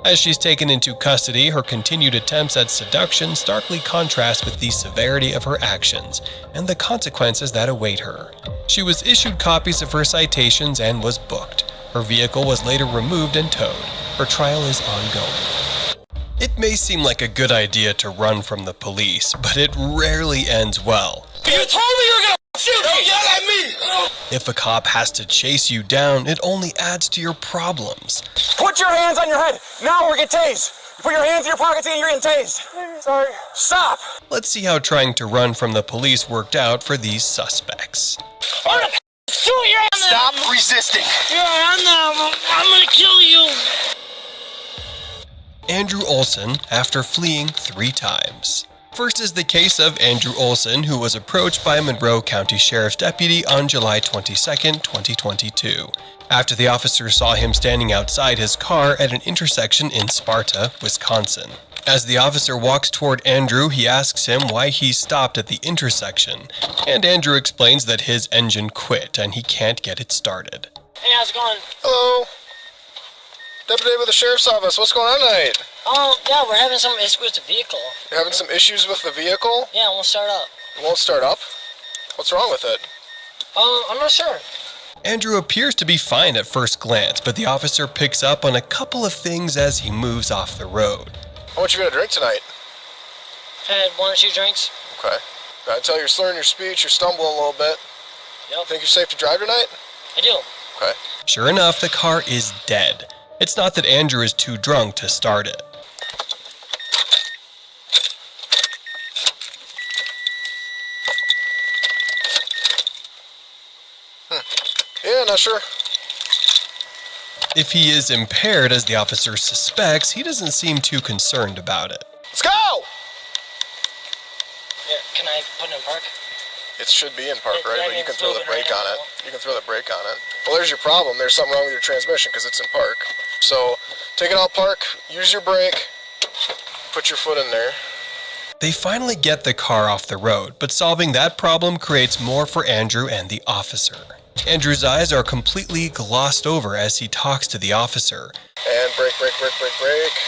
As she's taken into custody, her continued attempts at seduction starkly contrast with the severity of her actions and the consequences that await her. She was issued copies of her citations and was booked. Her vehicle was later removed and towed. Her trial is ongoing. It may seem like a good idea to run from the police, but it rarely ends well. You told me you were gonna shoot! Don't yell at me! If a cop has to chase you down, it only adds to your problems. Put your hands on your head! Now we're getting tased! You put your hands in your pockets and you're getting tased! Sorry. Stop! Let's see how trying to run from the police worked out for these suspects. Stop resisting! I'm gonna kill you. Andrew Olson, after fleeing 3 times. First is the case of Andrew Olson, who was approached by a Monroe County Sheriff's deputy on July 22, 2022, after the officer saw him standing outside his car at an intersection in Sparta, Wisconsin. As the officer walks toward Andrew, he asks him why he stopped at the intersection, and Andrew explains that his engine quit and he can't get it started. Hey, how's it going? Hello. Deputy with the Sheriff's Office. What's going on tonight? Oh, yeah, we're having some issues with the vehicle. You're having some issues with the vehicle? Yeah, it won't start up. It won't start up? What's wrong with it? I'm not sure. Andrew appears to be fine at first glance, but the officer picks up on a couple of things as he moves off the road. How much you gonna drink tonight? Had 1 or 2 drinks. Okay. I tell you're slurring your speech, you're stumbling a little bit. Yep. Think you're safe to drive tonight? I do. Okay. Sure enough, the car is dead. It's not that Andrew is too drunk to start it. Yeah, not sure. If he is impaired, as the officer suspects, he doesn't seem too concerned about it. Let's go! Yeah, can I put it in park? It should be in park, It- right? I But mean, you can it's throw the moving brake right on it. now. You can throw the brake on it. Well, there's your problem. There's something wrong with your transmission because it's in park. So, take it out park, use your brake, put your foot in there. They finally get the car off the road, but solving that problem creates more for Andrew and the officer. Andrew's eyes are completely glossed over as he talks to the officer. And brake, brake, brake, brake, brake.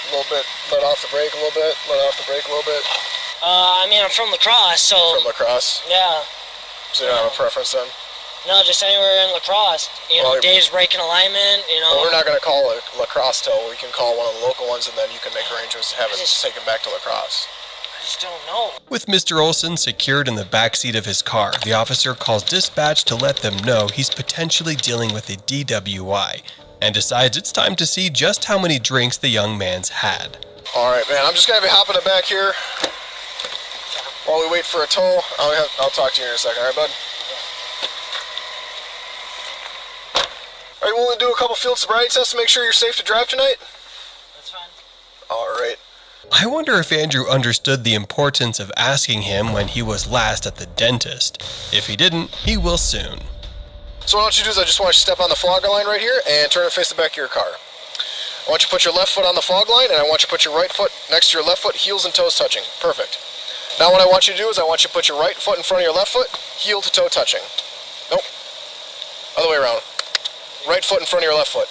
A little bit, let off the brake a little bit, let off the brake a little bit. I mean, I'm from La Crosse, so... From La Crosse. Yeah. So you don't have a preference then? No, just anywhere in La Crosse. You know, Well, Dave's braking alignment, you know. Well, we're not going to call it La Crosse tow. We can call one of the local ones and then you can make arrangements to have it taken back to La Crosse. I just don't know. With Mr. Olson secured in the backseat of his car, the officer calls dispatch to let them know he's potentially dealing with a DWI, and decides it's time to see just how many drinks the young man's had. Alright, man, I'm just going to be hopping it back here while we wait for a tow. I'll talk to you in a second, alright, bud? Are you willing to do a couple field sobriety tests to make sure you're safe to drive tonight? That's fine. Alright. I wonder if Andrew understood the importance of asking him when he was last at the dentist. If he didn't, he will soon. So what I want you to do is I just want you to step on the fog line right here and turn and face the back of your car. I want you to put your left foot on the fog line and I want you to put your right foot next to your left foot, heels and toes touching. Perfect. Now what I want you to do is I want you to put your right foot in front of your left foot, heel to toe touching. Nope. Other way around. Right foot in front of your left foot.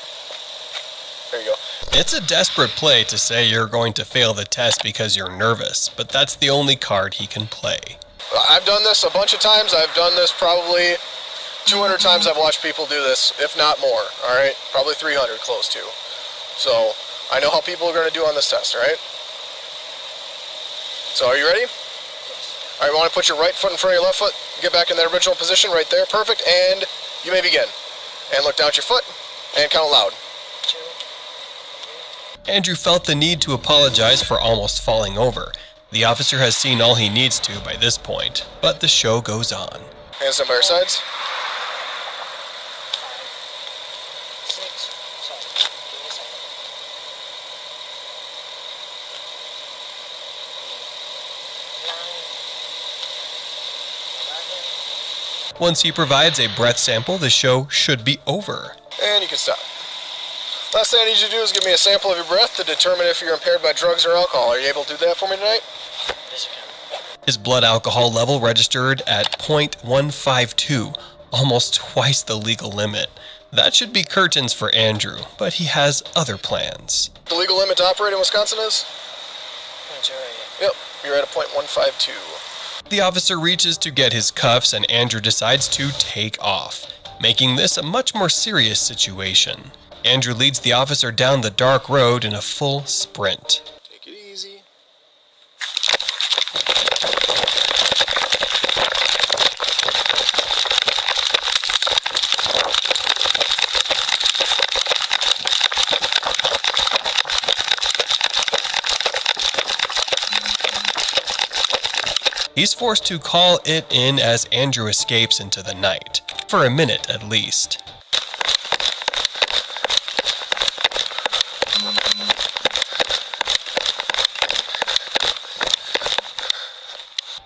There you go. It's a desperate play to say you're going to fail the test because you're nervous, but that's the only card he can play. I've done this a bunch of times. I've done this probably 200 times. I've watched people do this, if not more, all right? Probably 300, close to. So I know how people are going to do on this test, all right? So are you ready? All right, you want to put your right foot in front of your left foot, get back in that original position right there, perfect, and you may begin. And look down at your foot, and count loud. Andrew felt the need to apologize for almost falling over. The officer has seen all he needs to by this point, but the show goes on. Hands down by your sides. 6. Sorry. Give me a second. Once he provides a breath sample, the show should be over. And you can stop. Last thing I need you to do is give me a sample of your breath to determine if you're impaired by drugs or alcohol. Are you able to do that for me tonight? His blood alcohol level registered at 0.152, almost twice the legal limit. That should be curtains for Andrew, but he has other plans. The legal limit to operate in Wisconsin is? Yep, you're at a 0.152. The officer reaches to get his cuffs and Andrew decides to take off, making this a much more serious situation. Andrew leads the officer down the dark road in a full sprint. Take it easy. He's forced to call it in as Andrew escapes into the night, for a minute at least.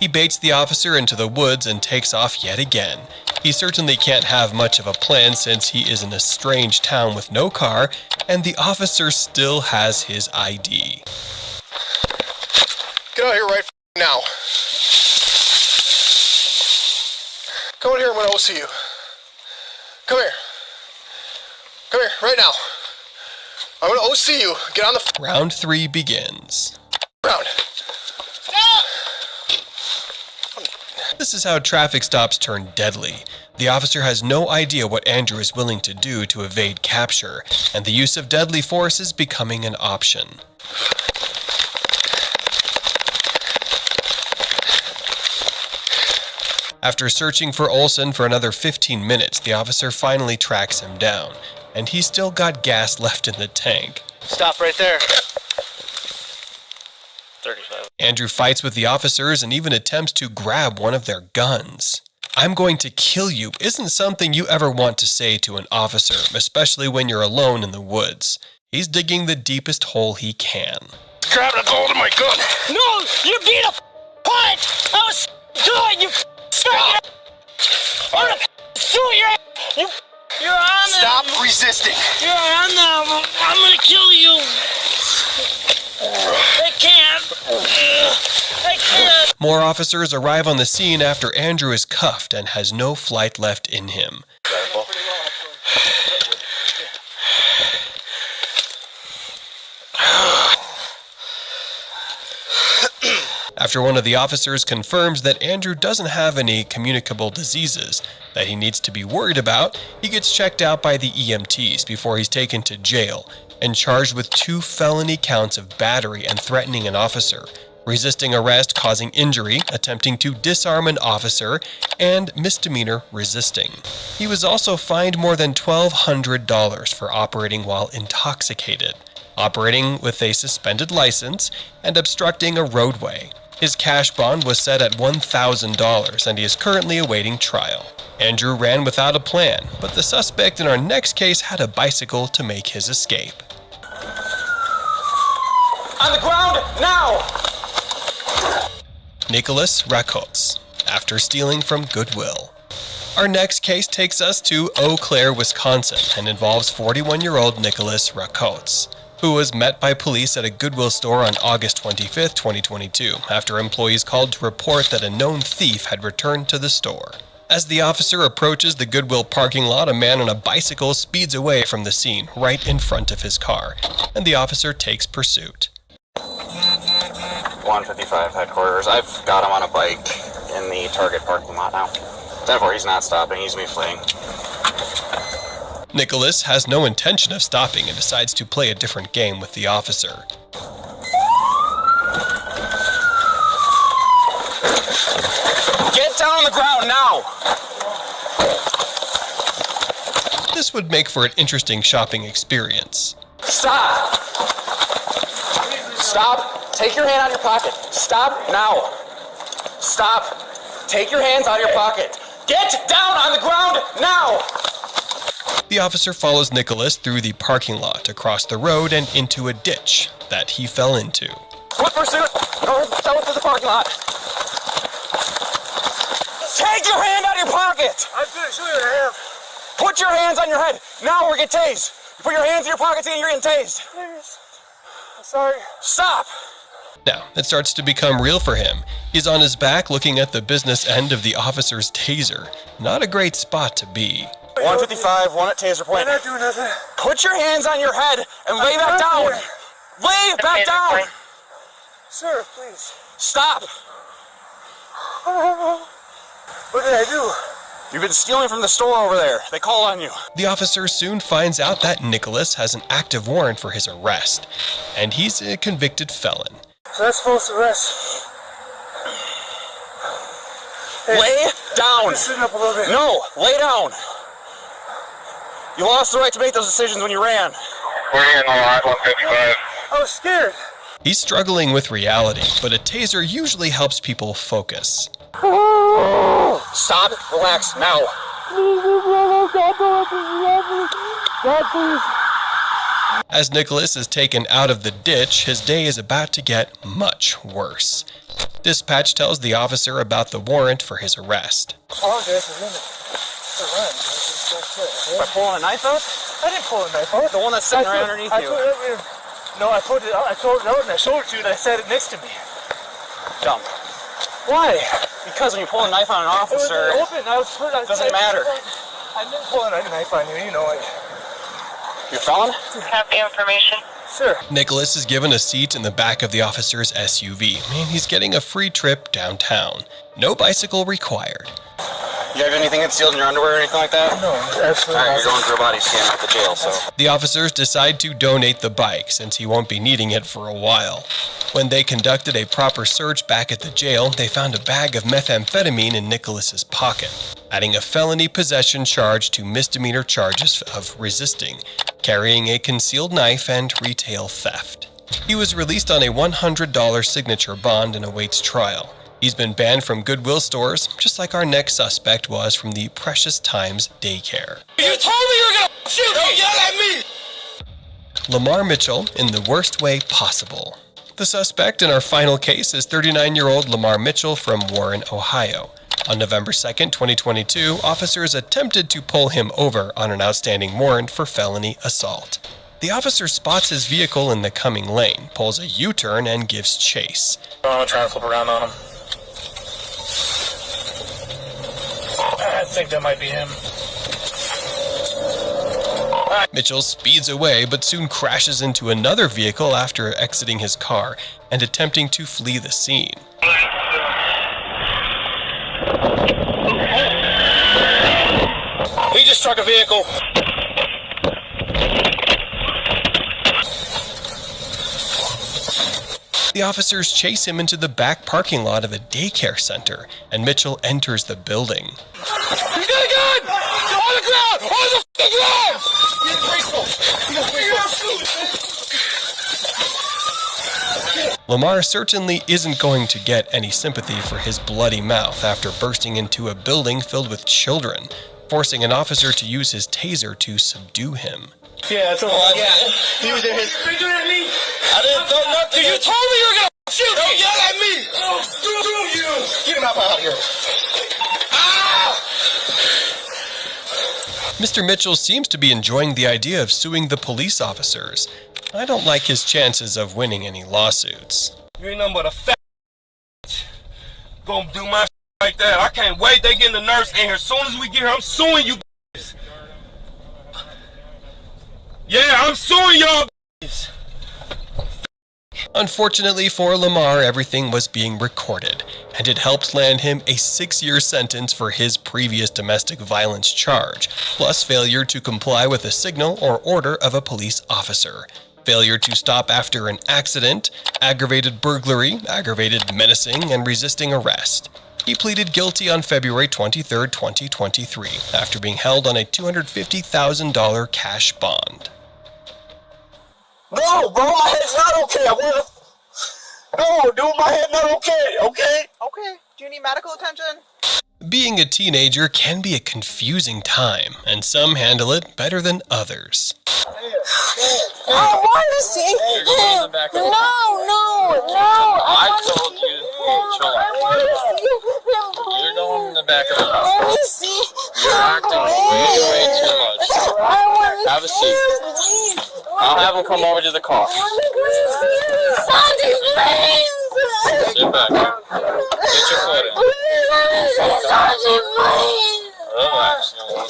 He baits the officer into the woods and takes off yet again. He certainly can't have much of a plan since he is in a strange town with no car, and the officer still has his ID. Get out here right now. Come in here, I'm going to OC you. Come here. Come here, right now. I'm going to OC you. Get on the Round 3 begins. ground. This is how traffic stops turn deadly. The officer has no idea what Andrew is willing to do to evade capture, and the use of deadly force is becoming an option. After searching for Olson for another 15 minutes, the officer finally tracks him down, and he's still got gas left in the tank. Stop right there. 35. Andrew fights with the officers and even attempts to grab one of their guns. "I'm going to kill you" isn't something you ever want to say to an officer, especially when you're alone in the woods. He's digging the deepest hole he can. Grab a hold of my gun. No, you beat a punt! I was good, you faggot! I'm gonna shoot your ass! You're on there! Stop resisting. You're on there! I'm gonna kill you! They can't! They can't! More officers arrive on the scene after Andrew is cuffed and has no flight left in him. After one of the officers confirms that Andrew doesn't have any communicable diseases that he needs to be worried about, he gets checked out by the EMTs before he's taken to jail and charged with 2 felony counts of battery and threatening an officer, resisting arrest causing injury, attempting to disarm an officer, and misdemeanor resisting. He was also fined more than $1,200 for operating while intoxicated, operating with a suspended license, and obstructing a roadway. His cash bond was set at $1,000 and he is currently awaiting trial. Andrew ran without a plan, but the suspect in our next case had a bicycle to make his escape. On the ground, now! Nicholas Rakots, after stealing from Goodwill. Our next case takes us to Eau Claire, Wisconsin, and involves 41-year-old Nicholas Rakots, who was met by police at a Goodwill store on August 25, 2022, after employees called to report that a known thief had returned to the store. As the officer approaches the Goodwill parking lot, a man on a bicycle speeds away from the scene right in front of his car, and the officer takes pursuit. 155 headquarters. I've got him on a bike in the Target parking lot now. Therefore, he's not stopping. He's me fleeing. Nicholas has no intention of stopping and decides to play a different game with the officer. Get down on the ground, now! This would make for an interesting shopping experience. Stop! Stop! Take your hand out of your pocket. Stop now! Stop! Take your hands out of your pocket. Get down on the ground, now! The officer follows Nicholas through the parking lot, across the road, and into a ditch that he fell into. Foot pursuit! Go south of the parking lot! Take your hand out of your pocket! pockets. I'm good. Show you what I have. Put your hands on your head. Now we're getting tased. You put your hands in your pockets and you're getting tased. Please. I'm sorry. Stop. Now, it starts to become real for him. He's on his back looking at the business end of the officer's taser. Not a great spot to be. 155, one at taser point. I'm not doing nothing. Put your hands on your head and lay back down. Lay back down. Sir, please. Stop. What did I do? You've been stealing from the store over there. They call on you. The officer soon finds out that Nicholas has an active warrant for his arrest, and he's a convicted felon. So that's false arrest. Hey, Lay down. just sit up a little bit. No, lay down. You lost the right to make those decisions when you ran. We're here in the lot, 155. I was scared. He's struggling with reality, but a taser usually helps people focus. Stop, relax, now. As Nicholas is taken out of the ditch, his day is about to get much worse. Dispatch tells the officer about the warrant for his arrest. I apologize for running. By pulling a knife out? I didn't pull a knife out. The one that's sitting right underneath you. No, I pulled it out. I pulled it out and I showed it to you and I sat it next to me. Dumb. Why? Because when you pull a knife on an officer, it was open. it doesn't matter. I didn't pull a knife on you, you know it. You're a felon? Have the information. Sure. Nicholas is given a seat in the back of the officer's SUV, and he's getting a free trip downtown. No bicycle required. You have anything concealed in your underwear or anything like that? No, absolutely Alright, not. you're going for a body scan at the jail, so. The officers decide to donate the bike since he won't be needing it for a while. When they conducted a proper search back at the jail, they found a bag of methamphetamine in Nicholas's pocket, adding a felony possession charge to misdemeanor charges of resisting, carrying a concealed knife, and retail theft. He was released on a $100 signature bond and awaits trial. He's been banned from Goodwill stores, just like our next suspect was from the Precious Times daycare. You told me you were gonna shoot! Don't yell at me! Lamar Mitchell in the worst way possible. The suspect in our final case is 39-year-old Lamar Mitchell from Warren, Ohio. On November 2nd, 2022, officers attempted to pull him over on an outstanding warrant for felony assault. The officer spots his vehicle in the coming lane, pulls a U-turn, and gives chase. I'm gonna try and flip around on him. I think that might be him. Mitchell speeds away, but soon crashes into another vehicle after exiting his car and attempting to flee the scene. He just struck a vehicle. The officers chase him into the back parking lot of a daycare center, and Mitchell enters the building. He's got a gun! On the ground! On the f***ing ground! Lamar certainly isn't going to get any sympathy for his bloody mouth after bursting into a building filled with children, forcing an officer to use his taser to subdue him. Yeah, that's all. Yeah. He was in his. Finger at me! I didn't throw nothing! You told me you were gonna shoot! Don't yell at me! Screw you! Get him out of here. Ah! Mr. Mitchell seems to be enjoying the idea of suing the police officers. I don't like his chances of winning any lawsuits. You ain't nothing but a fat gonna do my shit like that. I can't wait. They getting the nurse in here. As soon as we get here, I'm suing you. Yeah, I'm suing y'all. Unfortunately for Lamar, everything was being recorded, and it helped land him a 6-year sentence for his previous domestic violence charge, plus failure to comply with a signal or order of a police officer, failure to stop after an accident, aggravated burglary, aggravated menacing, and resisting arrest. He pleaded guilty on February 23, 2023, after being held on a $250,000 cash bond. No, bro, my head's not okay. No, dude, my head's not okay, okay? Okay, do you need medical attention? Being a teenager can be a confusing time, and some handle it better than others. I want to see him. No. I told you, chill out. I want to see him. You're going in the back of the I house. want to see car. Sandy, please! Sit back. Get your foot in. Sandy, please! Relax, young one.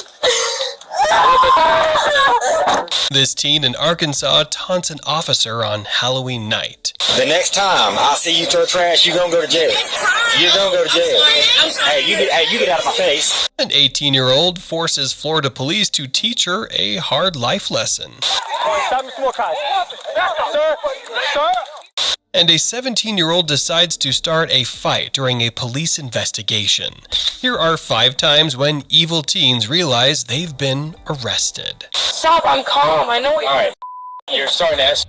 This teen in Arkansas taunts an officer on Halloween night. The next time I see you throw trash, you're gonna go to jail. You're gonna go to jail. Hey, you get out of my face. An 18-year-old forces Florida police to teach her a hard life lesson. Stop me some more cars. Sir, sir. And a 17-year-old decides to start a fight during a police investigation. Here are 5 times when evil teens realize they've been arrested. Stop, I'm calm. I know what you're... Alright, you're starting to ask.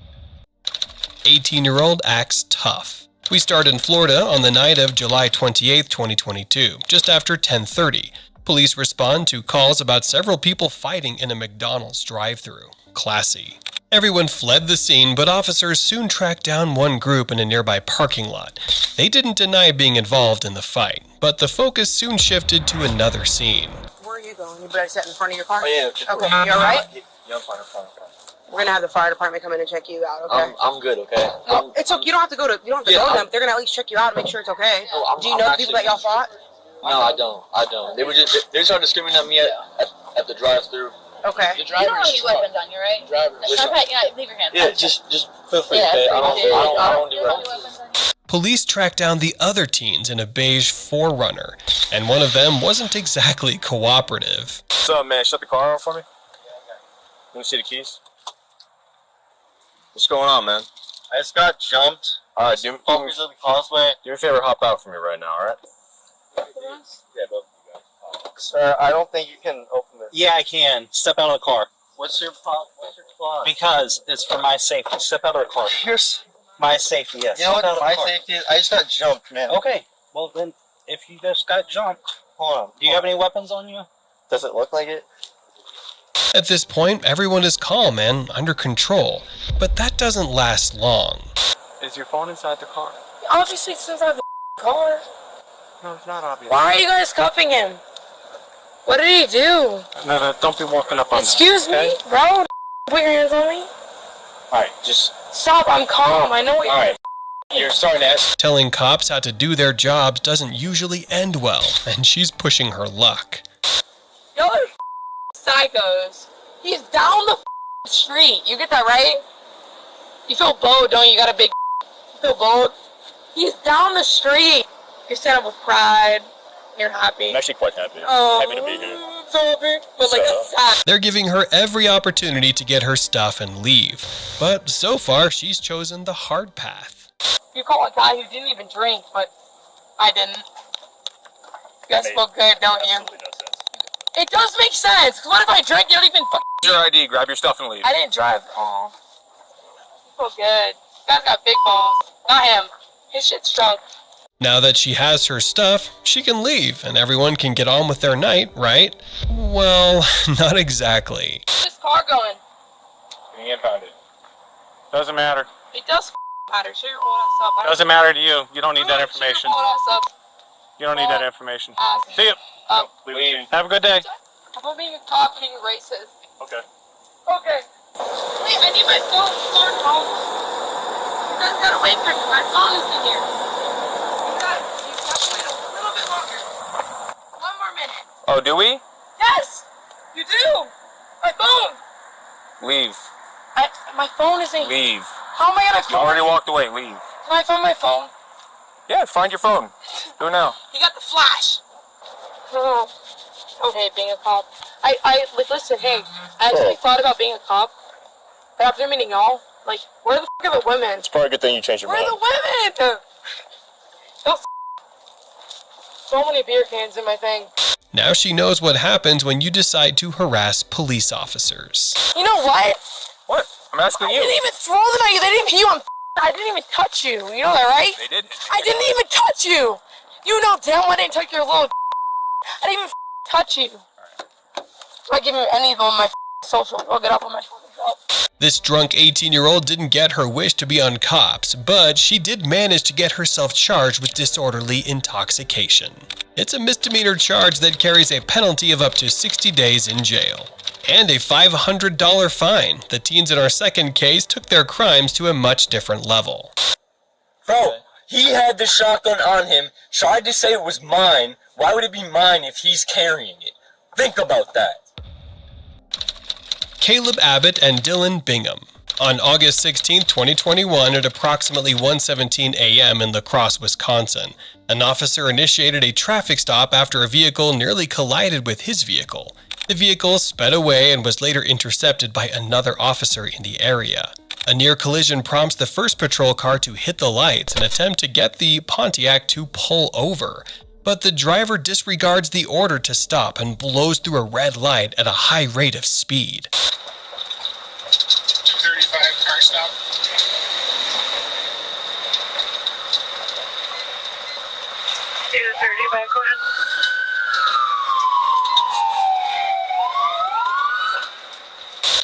18-year-old acts tough. We start in Florida on the night of July 28, 2022, just after 10:30. Police respond to calls about several people fighting in a McDonald's drive-thru. Classy. Everyone fled the scene, but officers soon tracked down one group in a nearby parking lot. They didn't deny being involved in the fight, but the focus soon shifted to another scene. Where are you going? You better sit in front of your car? Oh, yeah. Okay, you alright? Yeah, I'm fine. We're gonna have the fire department come in and check you out, okay? I'm good, okay? No, it's okay. You don't have to go to them. They're gonna at least check you out and make sure it's okay. Do you know the people that y'all fought? No, I don't. They started screaming at me at the drive-thru. Okay. You don't have any weapons on you, right? Leave your hands. Yeah, just feel free, okay? I don't do weapons. Police tracked down the other teens in a beige 4Runner, and one of them wasn't exactly cooperative. What's up, man? Shut the car off for me. Let me see the keys. What's going on, man? I just got jumped. Alright, do me a favor, hop out for me right now, alright? Yeah, both of you guys. Sir, I don't think you can open this. Yeah, I can. Step out of the car. What's your clause? Because it's for my safety. Step out of the car. My safety, yes. You know Step out what? of the My car. safety is, I just got jumped, man. Okay. Well, then, if you just got jumped, Hold on. do you have any weapons on you? Does it look like it? At this point, everyone is calm and under control, but that doesn't last long. Is your phone inside the car? Obviously, it's inside the car. No, it's not obvious. Why are you guys cuffing him? What did he do? No, don't be walking up on Excuse me, bro. Put your hands on me. Alright, just... Stop, I'm calm. I know what you're... Alright, you're starting to ask. Telling cops how to do their jobs doesn't usually end well, and she's pushing her luck. Y'all are psychos. He's down the street. You get that right? You feel bold, don't you? You got a big... You feel bold? He's down the street. You're set up with pride. You're happy. I'm actually quite happy. Oh, Happy to be here. so happy. But like a sad. They're giving her every opportunity to get her stuff and leave, but so far she's chosen the hard path. You call a guy who didn't even drink, but I didn't. You guys feel good, don't you? It does make sense. 'Cause what if I drink? You don't even Your ID, grab your stuff and leave. I didn't drive. Oh. You feel good. You guys got big balls. Not him. His shit's drunk. Now that she has her stuff, she can leave and everyone can get on with their night, right? Well, not exactly. Where's this car going? Getting impounded. Doesn't matter. It does matter. Show your old ass up. Doesn't matter to you. You don't need that information. Show your old ass up. You don't need that information. Ass. See you. Leave. Have a good day. How about being a cop being racist? Okay. Okay. Wait, I need my phone. Phone home. You guys gotta wait for me. My phone is in here. You have to wait a little bit longer. 1 more minute. Oh, do we? Yes! You do! My phone! Leave. My phone is in here. Leave. How am I gonna You call? already walked away. Leave. Can I find my phone? Yeah, find your phone. Do it now. You got the flash. Oh. Okay, being a cop. Listen, hey, I actually thought about being a cop. But after meeting y'all, like, where the f*** are the women? It's probably a good thing you changed your Where mind. are the women? So many beer cans in my thing. Now she knows what happens when you decide to harass police officers. You know what? What? I'm asking I you. didn't even throw the knife. They didn't pee on. I didn't even touch you. You know that, right? They didn't. I didn't even touch you. You know damn well I didn't touch your little. I didn't even touch you. I give you any of them on my social. I'll get up on my social. This drunk 18-year-old didn't get her wish to be on cops, but she did manage to get herself charged with disorderly intoxication. It's a misdemeanor charge that carries a penalty of up to 60 days in jail. and a $500 fine. The teens in our second case took their crimes to a much different level. Bro, he had the shotgun on him, tried to say it was mine. Why would it be mine if he's carrying it? Think about that. Caleb Abbott and Dylan Bingham. On August 16, 2021, at approximately 1:17 a.m. in La Crosse, Wisconsin, an officer initiated a traffic stop after a vehicle nearly collided with his vehicle. The vehicle sped away and was later intercepted by another officer in the area. A near collision prompts the first patrol car to hit the lights and attempt to get the Pontiac to pull over. But the driver disregards the order to stop and blows through a red light at a high rate of speed. 235 car stop. Go ahead.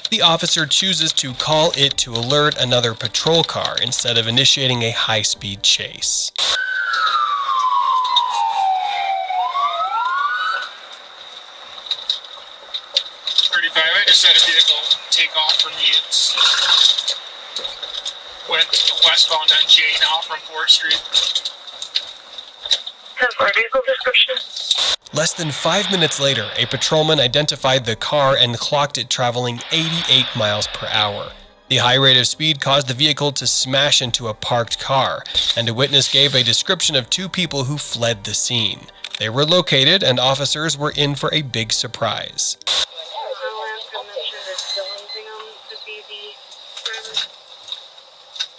The officer chooses to call it to alert another patrol car instead of initiating a high-speed chase. I just had a vehicle take off from me. It's went westbound on J now from 4th Street. Vehicle description. Less than 5 minutes later, a patrolman identified the car and clocked it traveling 88 miles per hour. The high rate of speed caused the vehicle to smash into a parked car, and a witness gave a description of two people who fled the scene. They were located, and officers were in for a big surprise.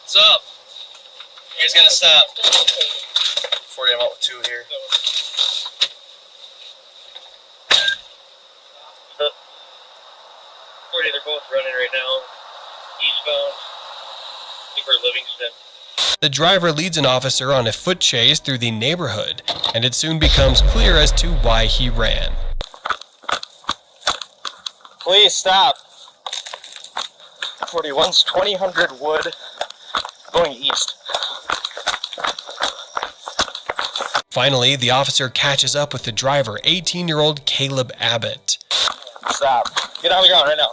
What's up? You guys gotta stop. 40, I'm out with 2 here. 40, they're both running right now. Eastbound. For Livingston. The driver leads an officer on a foot chase through the neighborhood, and it soon becomes clear as to why he ran. Please stop. 41's 2000 Wood, going east. Finally, the officer catches up with the driver, 18-year-old Caleb Abbott. Stop. Get on the ground right now.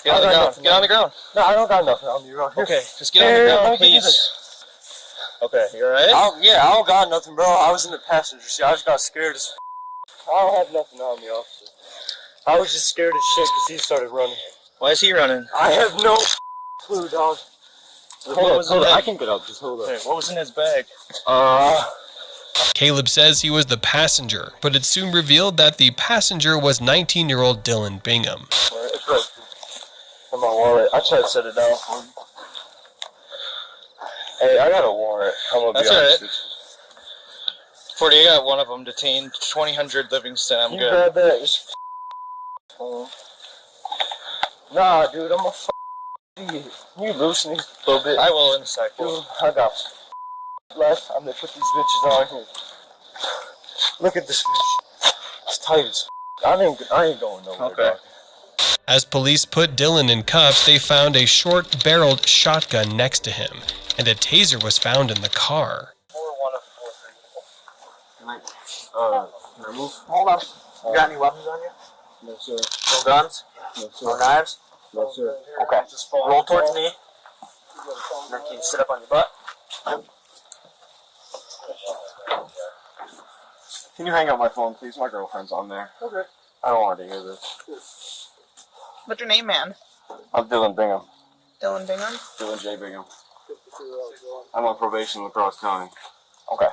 Get on the ground. Get on the ground. No, I don't got nothing on me, bro. Okay, just get on the ground, please. Okay, you alright? Yeah, I don't got nothing, bro. I was in the passenger seat. I just got scared as I don't have nothing on me, officer. I was just scared as shit because he started running. Why is he running? I have no clue, dog. Hold on. I can get up. Just hold on. Hey, what was in his bag? Caleb says he was the passenger, but it soon revealed that the passenger was 19-year-old Dylan Bingham. It's right in my wallet. I tried to set it down for him. Hey, I got a warrant. I'm gonna That's be honest. alright. 40, I got one of them detained. 2000 Livingston. I'm You good. grab that. Just nah, dude, I'm a you loosen these a little bit. I will in a sec. Dude, I got left. I'm gonna put these bitches on here. Look at this bitch. It's tight as I ain't going nowhere. Okay. Dog. As police put Dylan in cuffs, they found a short-barreled shotgun next to him, and a taser was found in the car. Can I remove? Hold on. You got any weapons on you? No, sir. No guns? No, sir. No knives? No, sir. Okay. Roll towards me. Then can you sit up on your butt? Can you hang up my phone, please? My girlfriend's on there. Okay. I don't want her to hear this. What's your name, man? I'm Dylan Bingham. Dylan Bingham? Dylan J. Bingham. I'm on probation in La Crosse County. Okay.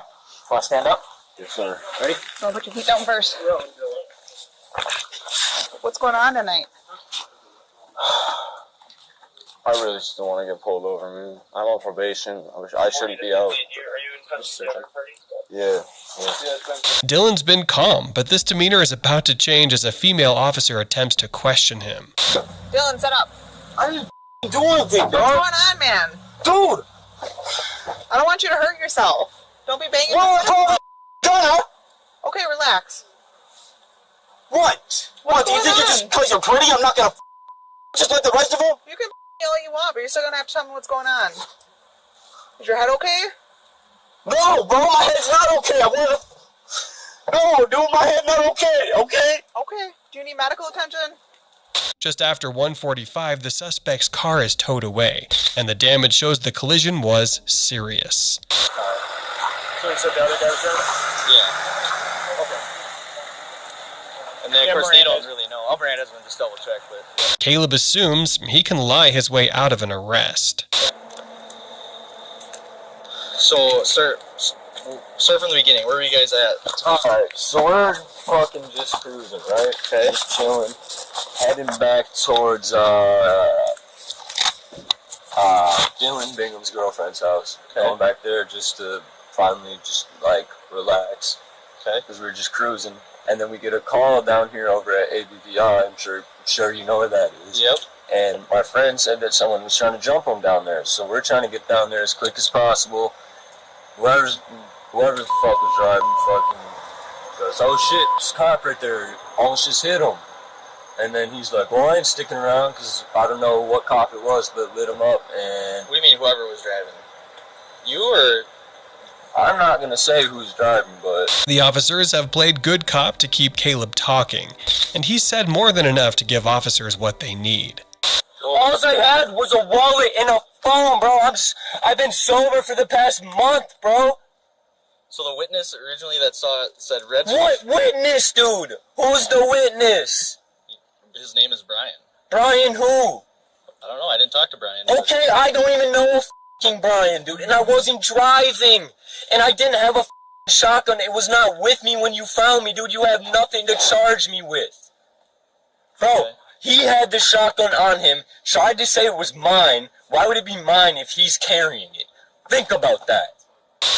Want to stand up? Yes, sir. Ready? Don't put your feet down first. What's going on tonight? I really just don't want to get pulled over, man. I'm on probation. I shouldn't be out. Yeah. Dylan's been calm, but this demeanor is about to change as a female officer attempts to question him. Dylan, set up. I didn't do anything, What's going on, man? Dude! I don't want you to hurt yourself. Don't be banging. Okay, relax. What? What? Do you think just because you're pretty, I'm not gonna just like the rest of them? You can all you want, but you're still gonna have to tell me what's going on. Is your head okay? No, bro, my head's not okay. No, dude, my head's not okay, okay? Okay. Do you need medical attention? Just after 1:45, the suspect's car is towed away, and the damage shows the collision was serious. So you said the other guy was driving? Yeah. Okay. And then, of course, they don't really know. I'll Miranda's one, just double check, but... Caleb assumes he can lie his way out of an arrest. So, sir, from the beginning, where were you guys at? Alright, so we're fucking just cruising, right? Okay. Just chilling. Heading back towards, Dylan Bingham's girlfriend's house. Okay. Going back there just to finally just, like, relax. Okay. Because we were just cruising. And then we get a call down here over at ABVI. I'm sure you know where that is. Yep. And my friend said that someone was trying to jump him down there. So we're trying to get down there as quick as possible. Whoever the fuck was driving fucking goes, oh shit, this cop right there almost just hit him. And then he's like, well, I ain't sticking around because I don't know what cop it was, but lit him up. And What do you mean whoever was driving? You or... I'm not going to say who's driving, but... The officers have played good cop to keep Caleb talking, and he said more than enough to give officers what they need. All I had was a wallet and a phone, bro. I've been sober for the past month, bro. So the witness originally that saw it said red... What witness, dude? Who's the witness? His name is Brian. Brian who? I don't know, I didn't talk to Brian. Okay, I don't even know a f***ing Brian, dude. And I wasn't driving. And I didn't have a f***ing shotgun. It was not with me when you found me, dude. You have nothing to charge me with. Bro, okay. He had the shotgun on him, tried to say it was mine. Why would it be mine if he's carrying it? Think about that.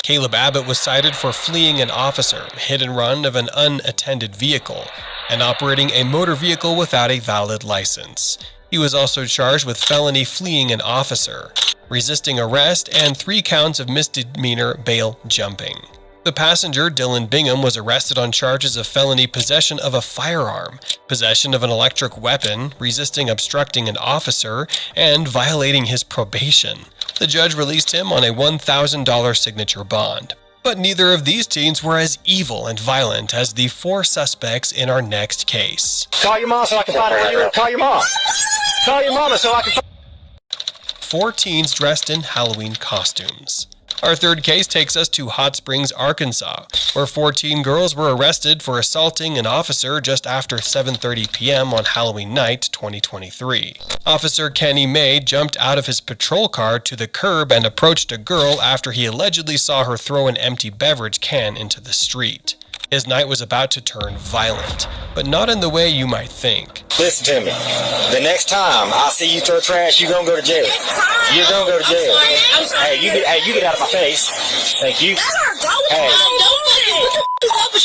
Caleb Abbott was cited for fleeing an officer, hit and run of an unattended vehicle, and operating a motor vehicle without a valid license. He was also charged with felony fleeing an officer, resisting arrest, and 3 counts of misdemeanor bail jumping. The passenger, Dylan Bingham, was arrested on charges of felony possession of a firearm, possession of an electric weapon, resisting obstructing an officer, and violating his probation. The judge released him on a $1,000 signature bond. But neither of these teens were as evil and violent as the 4 suspects in our next case. Call your mom so I can find out where you live. Call your mom. Call your mama so I can find... 4 teens dressed in Halloween costumes. Our third case takes us to Hot Springs, Arkansas, where 14 girls were arrested for assaulting an officer just after 7:30 p.m. on Halloween night 2023. Officer Kenny May jumped out of his patrol car to the curb and approached a girl after he allegedly saw her throw an empty beverage can into the street. His night was about to turn violent, but not in the way you might think. Listen to me. The next time I see you throw trash, you're gonna go to jail. You're gonna go to jail. Hey, you get out of my face. Thank you. Hey.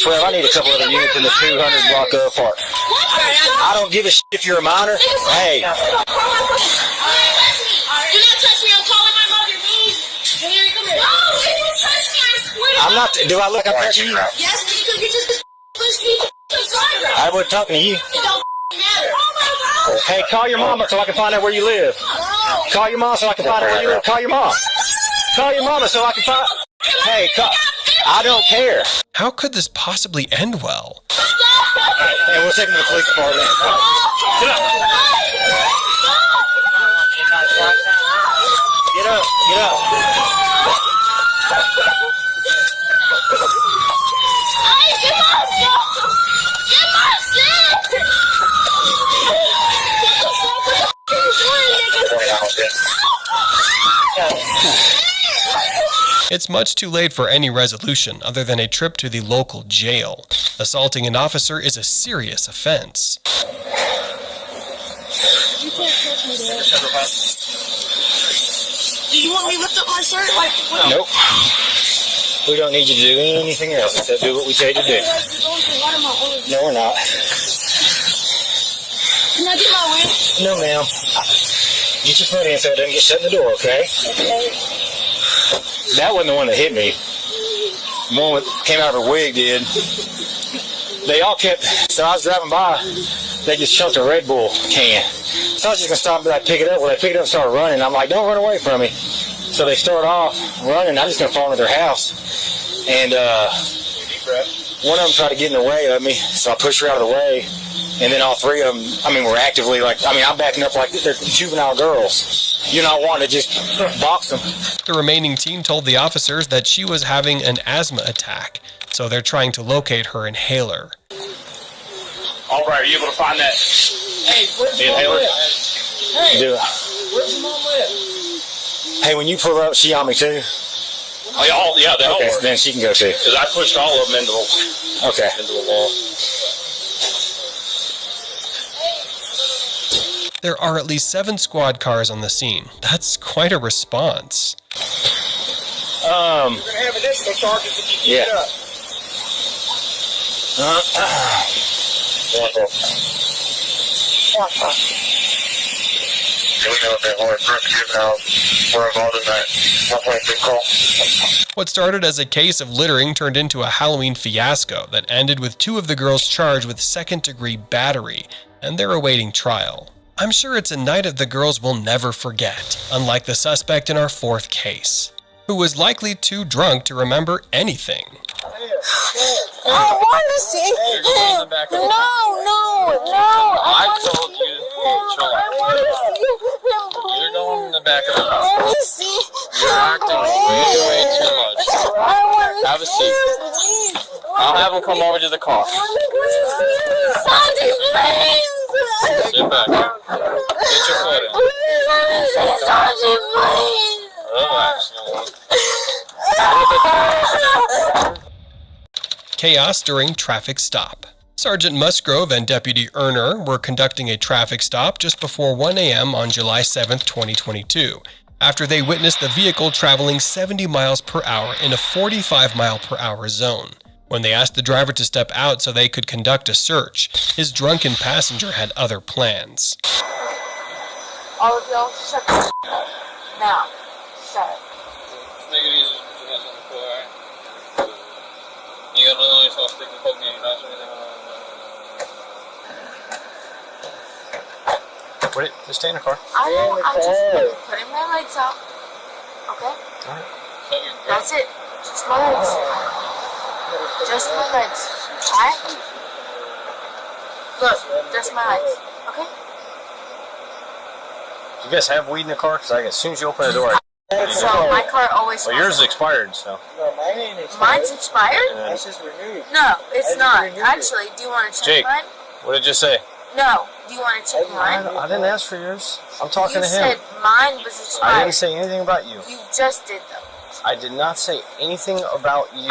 Well, I need a couple other units in the 200 block of park. I don't give a shit if you're a minor. Hey. Do not touch me. I'm calling my mother. Come here. No, if you touch me, I swear. I'm not. Do I look like I'm touching you? Yes, because you just pushed me. I wasn't talking to you. It don't matter. Oh my God. Hey, call your mama so I can find out where you live. Call your mom so I can find out where you live. Call your mom. Call your mama so I can find... Hey, I don't care. How could this possibly end well? Hey, we'll take him to the police department. Get up. Get up. Get up. It's much too late for any resolution other than a trip to the local jail. Assaulting an officer is a serious offense. You can't touch me there. Do you want me to lift up my shirt? Nope. We don't need you to do anything else except do what we tell you to do. No, we're not. Can I get my wig? No, ma'am. Get your foot in so it doesn't get shut in the door, okay? Okay. That wasn't the one that hit me. The one that came out of her wig did. They all kept, so I was driving by, they just chunked a Red Bull can. So I was just going to stop and like, pick it up. Well, they picked it up and started running. I'm like, don't run away from me. So they start off running. I'm just going to fall into their house. And, Deep breath. one of them tried to get in the way of me, so I pushed her out of the way. And then all three of them, I mean, were actively like, I mean, I'm backing up like they're juvenile girls. You're not wanting to just box them. The remaining teen told the officers that she was having an asthma attack, so they're trying to locate her inhaler. All right, are you able to find that? Hey, where's your mom live? Hey, Do it. where's your mom live? Hey, when you pull up, she on me too? Oh, yeah, they all Okay, were. then she can go too. Because I pushed all of them into the wall. There are at least 7 squad cars on the scene. That's quite a response. You're gonna have additional charges if you keep it up. Do we know if that horse juveniles were involved in that 1.3 call? What started as a case of littering turned into a Halloween fiasco that ended with 2 of the girls charged with second-degree battery, and they're awaiting trial. I'm sure it's a night of the girls will never forget, unlike the suspect in our 4th case, who was likely too drunk to remember anything. I want to see him. No. I told you to chill out. I want to see him. You're going in the back of the I car. want to see him. You're acting way too much. I want to Have a see seat. him, please. I'll have him come over to the car. I want to see him. Sandy, please. Sit back. Get your foot in. Please, let me see Sandy, please. Relax. Chaos during traffic stop. Sergeant Musgrove and Deputy Erner were conducting a traffic stop just before 1 a.m. on July 7, 2022, after they witnessed the vehicle traveling 70 miles per hour in a 45 mile per hour zone. When they asked the driver to step out so they could conduct a search, his drunken passenger had other plans. All of y'all, shut the up. Now, shut it. Make it easy. Put your hands on the floor, alright? You got another one, you saw stick and poke me in your nose or anything? Just stay in the car. I'm just putting my legs out. Okay? That's it. Just my legs. Just my legs. Alright? Look, just my legs. Okay? You guys have weed in the car? Because as soon as you open the door, So, my car always well, yours is expired, so. No, mine ain't expired. Mine's expired? That's just renewed. No, it's not. Actually, do you want to check Jake, mine? what did you say? No. Do you want to check mine? I didn't ask for yours. I'm talking You to him. said mine was expired. I didn't say anything about you. You just did, though. I did not say anything about you.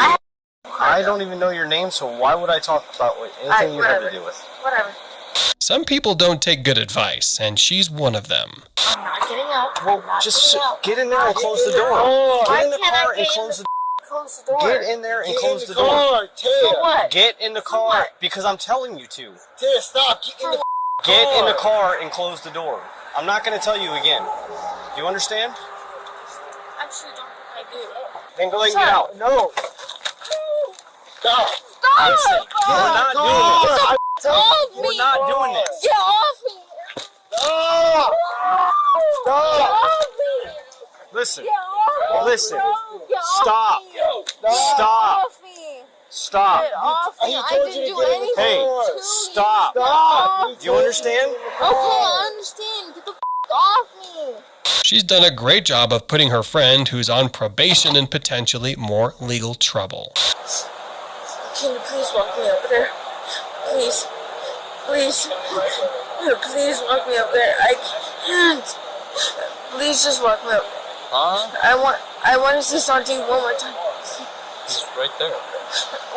I don't even know your name, so why would I talk about anything you have to do with? Whatever. Some people don't take good advice, and she's one of them. I'm not getting out. Well, just get in there and close the door. Get in the car and close the door. Close the door. Get in there and close the door. For what? Get in the car because I'm telling you to. Tia, stop. Get in the Get in the car and close the door. I'm not going to tell you again. Do you understand? Actually, don't think I do. Then go ahead and get out. No. Stop. Stop! Listen, we're not doing this. Get off me! We're not doing this. Get off me! Stop. Get off me! Listen. Get off me! Listen. Get off Stop. me! Stop. Get off me! Stop. Get off me! I didn't do anything Hey, to stop. you. Get off Do you understand? me. Okay, I understand. Get the off me! She's done a great job of putting her friend, who's on probation in potentially more legal trouble. Can you please walk me over there? Please. Please. Please walk me up there. I can't. Please just walk me up. Huh? I want to see something one more time. It's right there.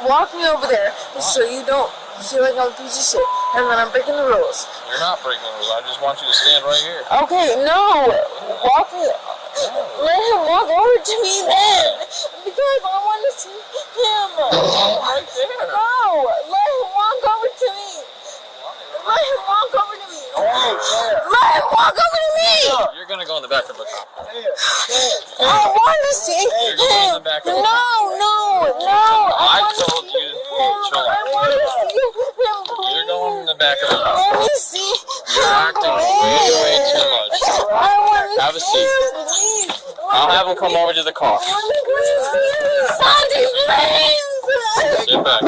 Walk me over there so you don't feel like I'm a piece of shit and then I'm breaking the rules. You're not breaking the rules. I just want you to stand right here. Okay, no. Walk me. Let him walk over to me then. Because I want to see him. Right there. No. Let him walk over to me. Let him walk over to me. Let him walk over to me. You're gonna go in the back of the car. I want to see You're going in the him. back of the No. car. I want to told see you him. to chill I out. want to see him. Please. You're going in the back of the car. Let me see. You're acting way too much. I want to Have a see seat. him, please. I'll have him come over to the car. Sandy, please. Sit back.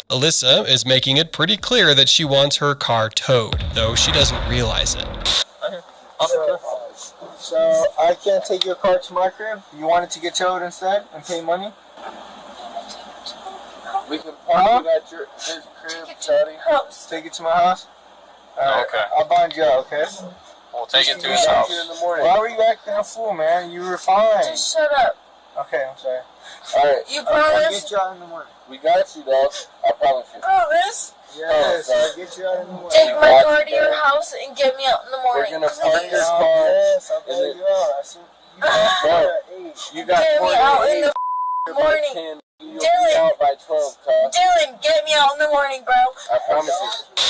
Alyssa is making it pretty clear that she wants her car towed, though she doesn't realize it. So I can't take your car to my crib? You want it to get towed instead and pay money? We can park it at his crib, Daddy. Take it to my house? Alright, okay. I'll bind you out, okay? We'll take it to his house. Why were you acting a fool, man? You were fine. Just shut up. Okay, I'm sorry. Alright. You promise? I'll get you out in the morning. We got you, dog. I promise you. Promise? Yes, I'll get you out in the morning. Take my car to your house and get me out in the morning. We're gonna park your car. Yes, I'll get you out. I see you got get me out in the morning. Dylan, get me out in the morning, bro. I promise you.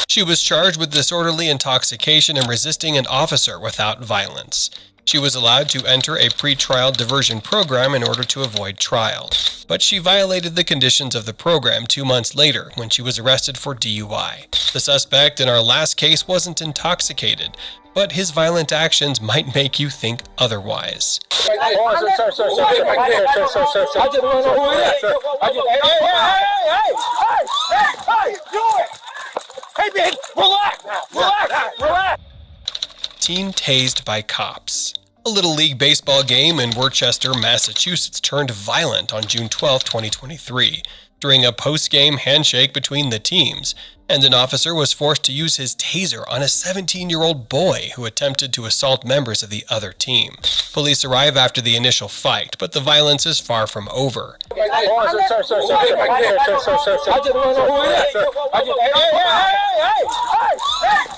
She was charged with disorderly intoxication and resisting an officer without violence. She was allowed to enter a pretrial diversion program in order to avoid trial. But she violated the conditions of the program 2 months later when she was arrested for DUI. The suspect in our last case wasn't intoxicated, but his violent actions might make you think otherwise. Sir. I just want to know who it is. Hey, do it. Hey, man, relax. Teen tased by cops. A Little League baseball game in Worcester, Massachusetts turned violent on June 12, 2023, during a post-game handshake between the teams, and an officer was forced to use his taser on a 17-year-old boy who attempted to assault members of the other team. Police arrive after the initial fight, but the violence is far from over. Sir. I just want to know who it is.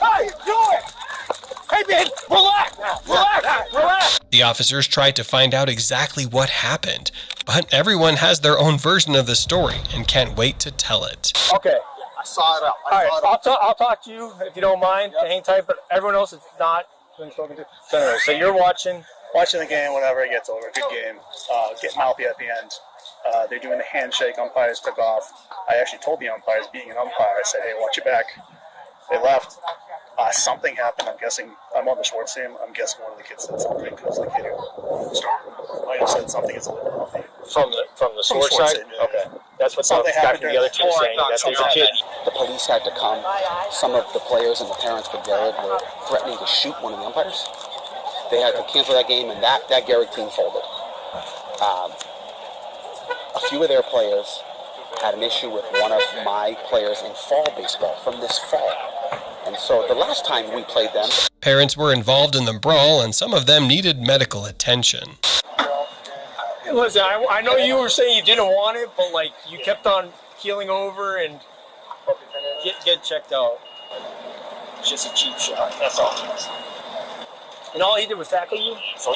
Hey, do it. Hey, man, relax. The officers tried to find out exactly what happened, but everyone has their own version of the story and can't wait to tell it. Okay. I saw it out. I'll talk to you if you don't mind. Yep. Hang tight, but everyone else is not being spoken to. So anyway, so you're watching the game whenever it gets over. Good game. Get mouthy at the end. They're doing the handshake. Umpires took off. I actually told the umpires, being an umpire, I said, hey, watch your back. They left. Something happened. I'm guessing, I'm on the Schwartz team. I'm guessing one of the kids said something because the kid who started might have said something is a little mouthy. From the Schwartz side? Yeah. Okay. That's what Something the guy happened from the other team is saying. That there's a kid. The police had to come. Some of the players and the parents for Garrett were threatening to shoot one of the umpires. They had to cancel that game, and that Garrett team folded. A few of their players had an issue with one of my players in fall baseball from this fall. And so the last time we played them... Parents were involved in the brawl, and some of them needed medical attention. Listen, I know you were saying you didn't want it, but like you kept on keeling over and get checked out. It's just a cheap shot. That's all. And all he did was tackle you? So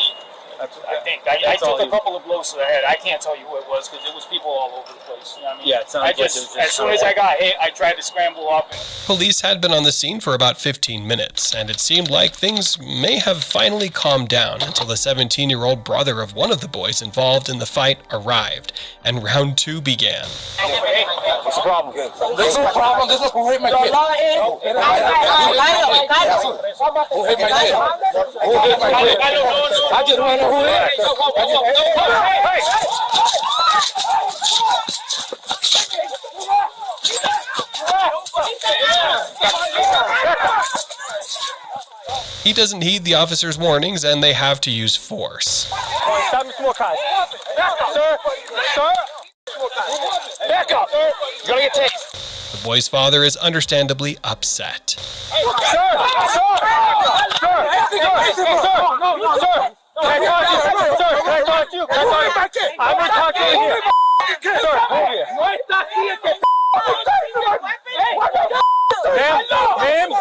I think I took a couple of blows to the head. I can't tell you who it was because it was people all over the place. You know what I mean? Yeah, it sounds like it was just as soon as I got hit, I tried to scramble up. Police had been on the scene for about 15 minutes, and it seemed like things may have finally calmed down until the 17-year-old brother of one of the boys involved in the fight arrived, and round 2 began. What's the problem? There's no problem. There's no who hit my kid. Who hit my kid? Who hit my kid? I just want to know who it is. He doesn't heed the officer's warnings, and they have to use force. Stop, Mr. Mokai. Sir. Back up. You're going to get tased. The boy's father is understandably upset. Sir! Can I talk to you? I'm not talking to you. Sir, hold here. Ma'am?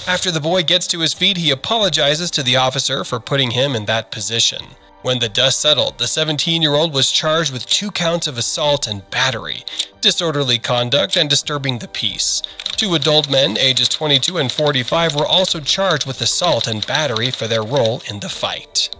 After the boy gets to his feet, he apologizes to the officer for putting him in that position. When the dust settled, the 17-year-old was charged with 2 counts of assault and battery, disorderly conduct, and disturbing the peace. 2 adult men, ages 22 and 45, were also charged with assault and battery for their role in the fight.